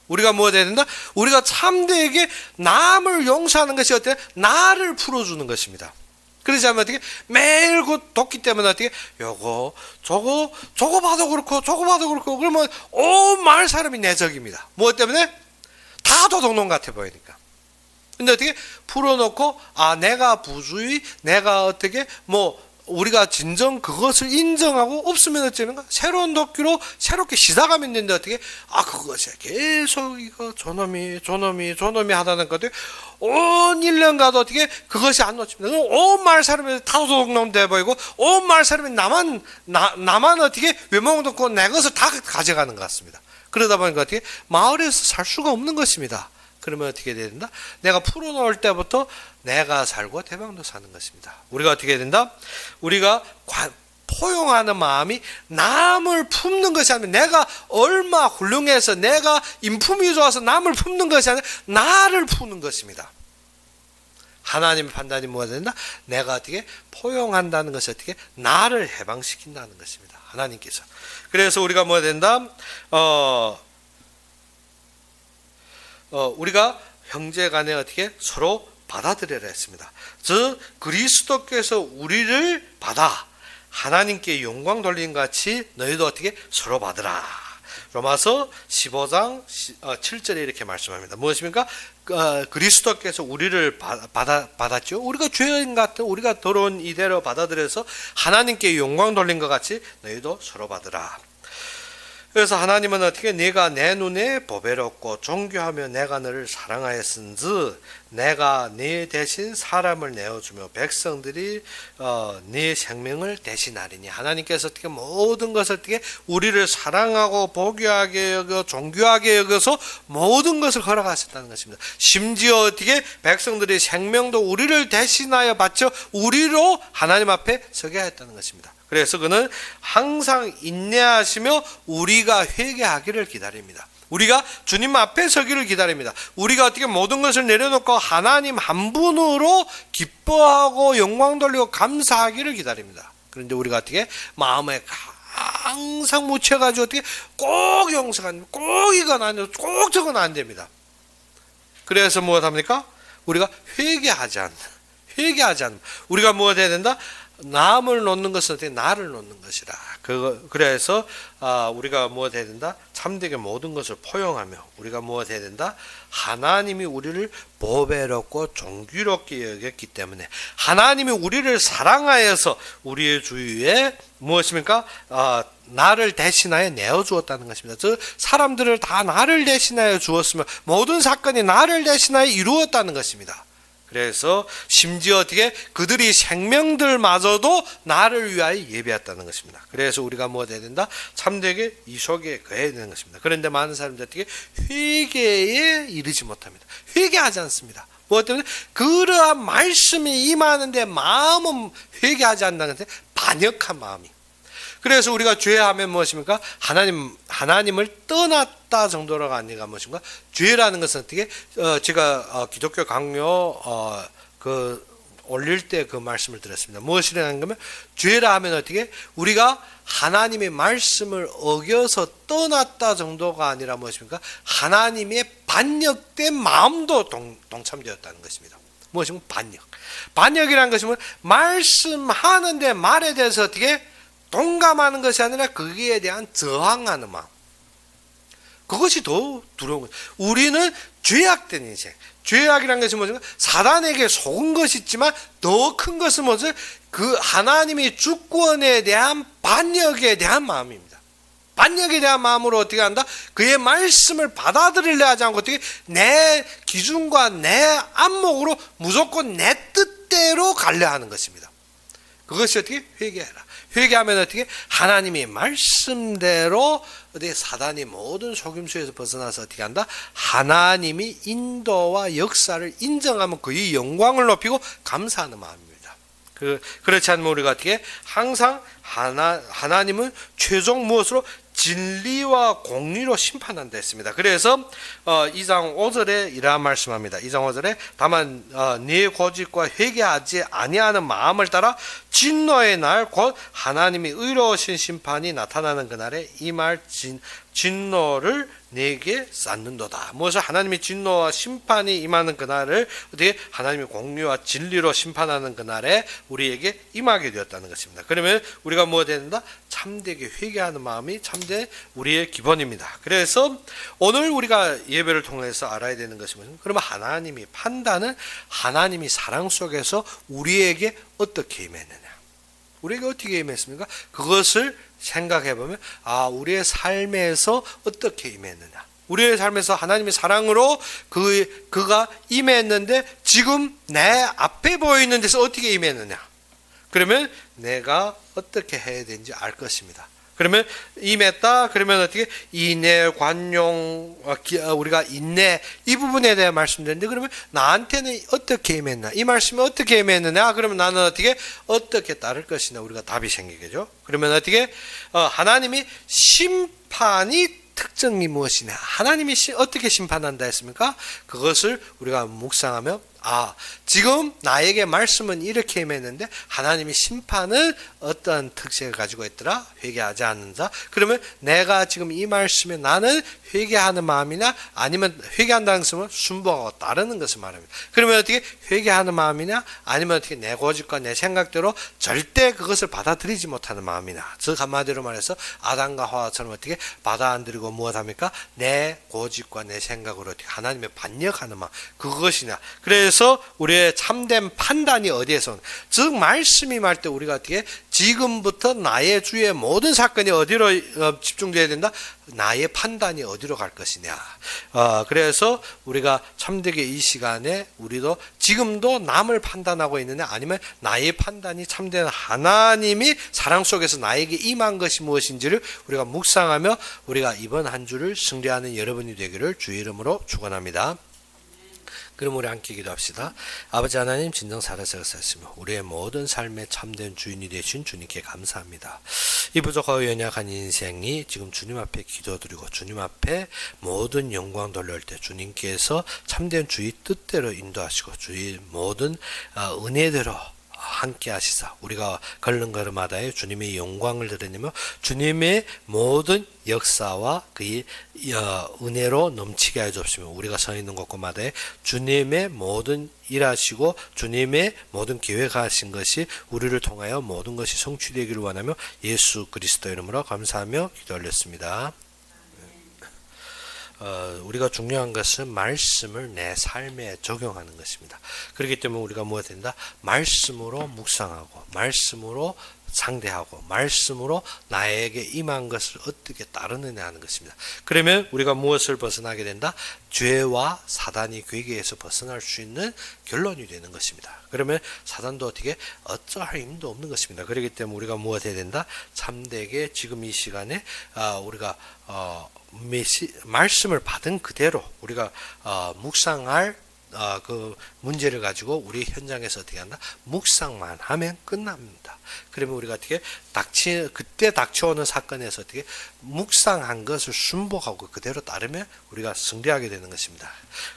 우리가 뭐 해야 된다? 우리가 참되게 남을 용서하는 것이 어때? 나를 풀어주는 것입니다. 그러지 않으면 어떻게 매일 그 도끼 때문에 어떻게 요거 저거 봐도 그렇고 저거 봐도 그렇고 그러면 온 마을 사람이 내 적입니다. 뭐 때문에? 다 도둑놈 같아 보이니까. 근데 어떻게 풀어놓고 내가 부주의 내가 어떻게 우리가 진정 그것을 인정하고 없으면 어쩌는가? 새로운 도끼로 새롭게 시작하면 되는데 어떻게? 그것이 계속 이거 저놈이 하다는 것들 온 1년가도 어떻게 그것이 안 놓칩니다. 온 마을 사람이 다 도둑놈 돼 보이고 온 마을 사람이 나만 어떻게 외모도 없고 내 것을 다 가져가는 것 같습니다. 그러다 보니까 어떻게 마을에서 살 수가 없는 것입니다. 그러면 어떻게 해야 된다? 내가 풀어놓을 때부터 내가 살고 대방도 사는 것입니다. 우리가 어떻게 해야 된다? 우리가 포용하는 마음이 남을 품는 것이 아니라 내가 얼마 훌륭해서 내가 인품이 좋아서 남을 품는 것이 아니라 나를 푸는 것입니다. 하나님의 판단이 뭐가 된다? 내가 어떻게 포용한다는 것이 어떻게 나를 해방시킨다는 것입니다. 하나님께서. 그래서 우리가 뭐가 된다? 우리가 형제간에 어떻게 서로 받아들여야 했습니다. 즉 그리스도께서 우리를 받아 하나님께 영광 돌린 같이 너희도 어떻게 서로 받으라. 로마서 15장 7절에 이렇게 말씀합니다. 무엇입니까? 그리스도께서 우리를 받았죠. 우리가 죄인 같은 우리가 더러운 이대로 받아들여서 하나님께 영광 돌린 것 같이 너희도 서로 받으라. 그래서 하나님은 어떻게 네가 내 눈에 보배롭고 존귀하며 내가 너를 사랑하였은즉 내가 네 대신 사람을 내어주며 백성들이 네 생명을 대신하리니. 하나님께서 어떻게 모든 것을 어떻게 우리를 사랑하고 보귀하게 여겨 존귀하게 여겨서 모든 것을 허락하셨다는 것입니다. 심지어 어떻게 백성들의 생명도 우리를 대신하여 바쳐 우리로 하나님 앞에 서게 하였다는 것입니다. 그래서 그는 항상 인내하시며 우리가 회개하기를 기다립니다. 우리가 주님 앞에 서기를 기다립니다. 우리가 어떻게 모든 것을 내려놓고 하나님 한 분으로 기뻐하고 영광 돌리고 감사하기를 기다립니다. 그런데 우리가 어떻게 마음에 항상 묻혀가지고 어떻게 꼭 용서가 꼭 이건 안 돼요. 꼭 저건 안 됩니다. 그래서 무엇 합니까? 우리가 회개하지 않는 우리가 무엇 해야 된다? 남을 놓는 것은 어떻게 나를 놓는 것이라. 그래서 우리가 무엇 해야 된다? 참되게 모든 것을 포용하며 우리가 무엇 해야 된다? 하나님이 우리를 보배롭고 존귀롭게 여겼기 때문에 하나님이 우리를 사랑하여서 우리의 주위에 무엇입니까? 나를 대신하여 내어주었다는 것입니다. 즉 사람들을 다 나를 대신하여 주었으면 모든 사건이 나를 대신하여 이루었다는 것입니다. 그래서 심지어 어떻게 그들이 생명들마저도 나를 위하여 예배했다는 것입니다. 그래서 우리가 뭐 해야 된다? 참되게 이 속에 거해야 되는 것입니다. 그런데 많은 사람들이 어떻게 회개에 이르지 못합니다. 회개하지 않습니다. 뭐 때문에? 그러한 말씀이 임하는데 마음은 회개하지 않는다는 것은 반역한 마음이. 그래서 우리가 죄하면 무엇입니까? 하나님을 떠났다 정도로가 아니라 무엇인가? 죄라는 것은 어떻게? 제가 기독교 강요 올릴 때 그 말씀을 드렸습니다. 무엇이라는 거면 죄라 하면 어떻게? 우리가 하나님의 말씀을 어겨서 떠났다 정도가 아니라 무엇입니까? 하나님의 반역된 마음도 동참되었다는 것입니다. 무엇입니까? 반역. 반역이라는 것이 말씀하는데 말에 대해서 어떻게? 동감하는 것이 아니라 거기에 대한 저항하는 마음. 그것이 더 두려운 거죠. 우리는 죄악된 인생. 죄악이라는 것이 뭐죠? 사단에게 속은 것이 있지만 더 큰 것은 뭐죠? 그 하나님의 주권에 대한 반역에 대한 마음입니다. 반역에 대한 마음으로 어떻게 한다? 그의 말씀을 받아들이려 하지 않고 어떻게 내 기준과 내 안목으로 무조건 내 뜻대로 가려 하는 것입니다. 그것이 어떻게? 회개해라. 회개하면 어떻게? 하나님의 말씀대로 어떻게 사단이 모든 속임수에서 벗어나서 어떻게 한다? 하나님이 인도와 역사를 인정하면 그의 영광을 높이고 감사하는 마음입니다. 그렇지 않으면 우리가 어떻게? 항상 하나님은 최종 무엇으로? 진리와 공리로 심판한다 했습니다. 그래서 2장 5절에 이러한 말씀합니다. 2장 5절에 다만 네 고집과 회개하지 아니하는 마음을 따라 진노의 날 곧 하나님이 의로우신 심판이 나타나는 그날에 이 말 진노를 내게 쌓는도다. 무엇을? 하나님의 진노와 심판이 임하는 그날을 어떻게? 하나님의 공의와 진리로 심판하는 그날에 우리에게 임하게 되었다는 것입니다. 그러면 우리가 뭐 된다? 참되게 회개하는 마음이 참된 우리의 기본입니다. 그래서 오늘 우리가 예배를 통해서 알아야 되는 것이 뭐냐면, 그러면 하나님이 판단은 하나님이 사랑 속에서 우리에게 어떻게 임했느냐? 우리에게 어떻게 임했습니까? 그것을 생각해보면 우리의 삶에서 어떻게 임했느냐. 우리의 삶에서 하나님의 사랑으로 그가 임했는데 지금 내 앞에 보이는 데서 어떻게 임했느냐. 그러면 내가 어떻게 해야 되는지 알 것입니다. 그러면 임했다. 그러면 어떻게? 인내, 관용, 우리가 인내 이 부분에 대해 말씀드렸는데, 그러면 나한테는 어떻게 임했나? 이 말씀이 어떻게 임했느냐? 그러면 나는 어떻게 따를 것이냐? 우리가 답이 생기겠죠. 그러면 어떻게? 하나님이 심판이 특징이 무엇이냐? 하나님이 어떻게 심판한다 했습니까? 그것을 우리가 묵상하며 지금 나에게 말씀은 이렇게 임했는데 하나님의 심판은 어떤 특색을 가지고 있더라? 회개하지 않는 자. 그러면 내가 지금 이 말씀에 나는 회개하는 마음이냐, 아니면 회개한다는 것은 순복하고 따르는 것을 말합니다. 그러면 어떻게? 회개하는 마음이냐, 아니면 어떻게 내 고집과 내 생각대로 절대 그것을 받아들이지 못하는 마음이냐. 즉 한마디로 말해서 아담과 하와처럼 어떻게 받아 안 들이고 무엇합니까? 내 고집과 내 생각으로 어떻게 하나님의 반역하는 마음, 그것이냐. 그래서 우리의 참된 판단이 어디에서 오는? 즉 말씀이 말 때 우리가 어떻게? 지금부터 나의 주의 모든 사건이 어디로 집중되어야 된다? 나의 판단이 어디로 갈 것이냐. 그래서 우리가 참되게 이 시간에 우리도 지금도 남을 판단하고 있느냐, 아니면 나의 판단이 참된 하나님이 사랑 속에서 나에게 임한 것이 무엇인지를 우리가 묵상하며 우리가 이번 한 주를 승리하는 여러분이 되기를 주의 이름으로 축원합니다. 그럼 우리 함께 기도합시다. 아버지 하나님, 진정 살아서 사시며 우리의 모든 삶의 참된 주인이 되신 주님께 감사합니다. 이 부족하고 연약한 인생이 지금 주님 앞에 기도드리고 주님 앞에 모든 영광 돌릴 때 주님께서 참된 주의 뜻대로 인도하시고 주의 모든 은혜대로 함께 하시사 우리가 걸는 걸음마다에 주님의 영광을 드러내며 주님의 모든 역사와 그의 은혜로 넘치게 해 주옵시며 우리가 서 있는 곳곳마다에 주님의 모든 일하시고 주님의 모든 계획하신 것이 우리를 통하여 모든 것이 성취되기를 원하며 예수 그리스도 이름으로 감사하며 기도 올렸습니다. 우리가 중요한 것은 말씀을 내 삶에 적용하는 것입니다. 그렇기 때문에 우리가 무엇 된다? 말씀으로 묵상하고 말씀으로 상대하고 말씀으로 나에게 임한 것을 어떻게 따르느냐 하는 것입니다. 그러면 우리가 무엇을 벗어나게 된다? 죄와 사단이 괴계에서 벗어날 수 있는 결론이 되는 것입니다. 그러면 사단도 어떻게 어쩌할 힘도 없는 것입니다. 그렇기 때문에 우리가 무엇 해야 된다? 참되게 지금 이 시간에 우리가 말씀을 받은 그대로 우리가 묵상할 그 문제를 가지고 우리 현장에서 어떻게 한다? 묵상만 하면 끝납니다. 그러면 우리가 어떻게 그때 닥쳐오는 사건에서 어떻게 묵상한 것을 순복하고 그대로 따르면 우리가 승리하게 되는 것입니다.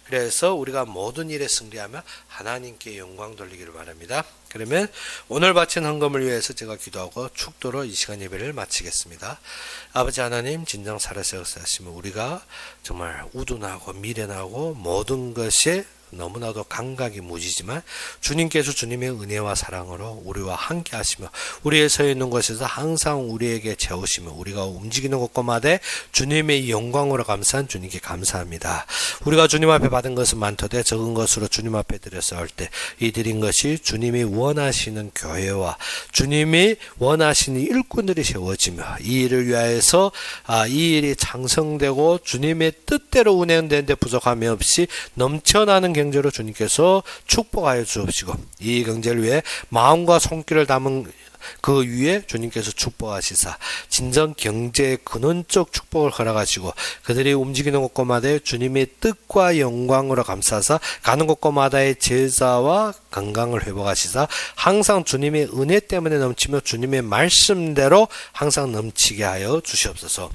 그래서 우리가 모든 일에 승리하며 하나님께 영광 돌리기를 바랍니다. 그러면 오늘 바친 헌금을 위해서 제가 기도하고 축도로 이 시간 예배를 마치겠습니다. 아버지 하나님, 진정 살아서 역사하시면 우리가 정말 우둔하고 미련하고 모든 것에 너무나도 감각이 무지지만 주님께서 주님의 은혜와 사랑으로 우리와 함께 하시며 우리의 서 있는 곳에서 항상 우리에게 채우시며 우리가 움직이는 곳곳마다 주님의 영광으로 감사한 주님께 감사합니다. 우리가 주님 앞에 받은 것은 많도되 적은 것으로 주님 앞에 드렸을 때 이 드린 것이 주님이 원하시는 교회와 주님이 원하시는 일꾼들이 세워지며 이 일을 위하여서 이 일이 장성되고 주님의 뜻대로 운행되는 데 부족함이 없이 넘쳐나는 경제로 주님께서 축복하여 주옵시고 이 경제를 위해 마음과 손길을 담은 그 위에 주님께서 축복하시사 진정 경제의 근원적 축복을 허락하시고 그들이 움직이는 곳곳마다 주님의 뜻과 영광으로 감사하사 가는 곳곳마다의 제자와 건강을 회복하시사 항상 주님의 은혜 때문에 넘치며 주님의 말씀대로 항상 넘치게 하여 주시옵소서.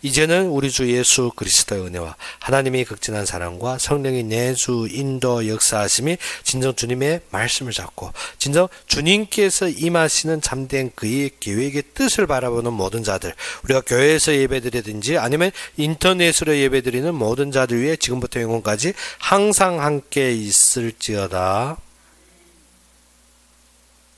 이제는 우리 주 예수 그리스도의 은혜와 하나님의 극진한 사랑과 성령의 내주 인도 역사하심이 진정 주님의 말씀을 잡고 진정 주님께서 임하시는 참된 그의 계획의 뜻을 바라보는 모든 자들, 우리가 교회에서 예배드리든지 아니면 인터넷으로 예배드리는 모든 자들 위해 지금부터 영원까지 항상 함께 있을지어다.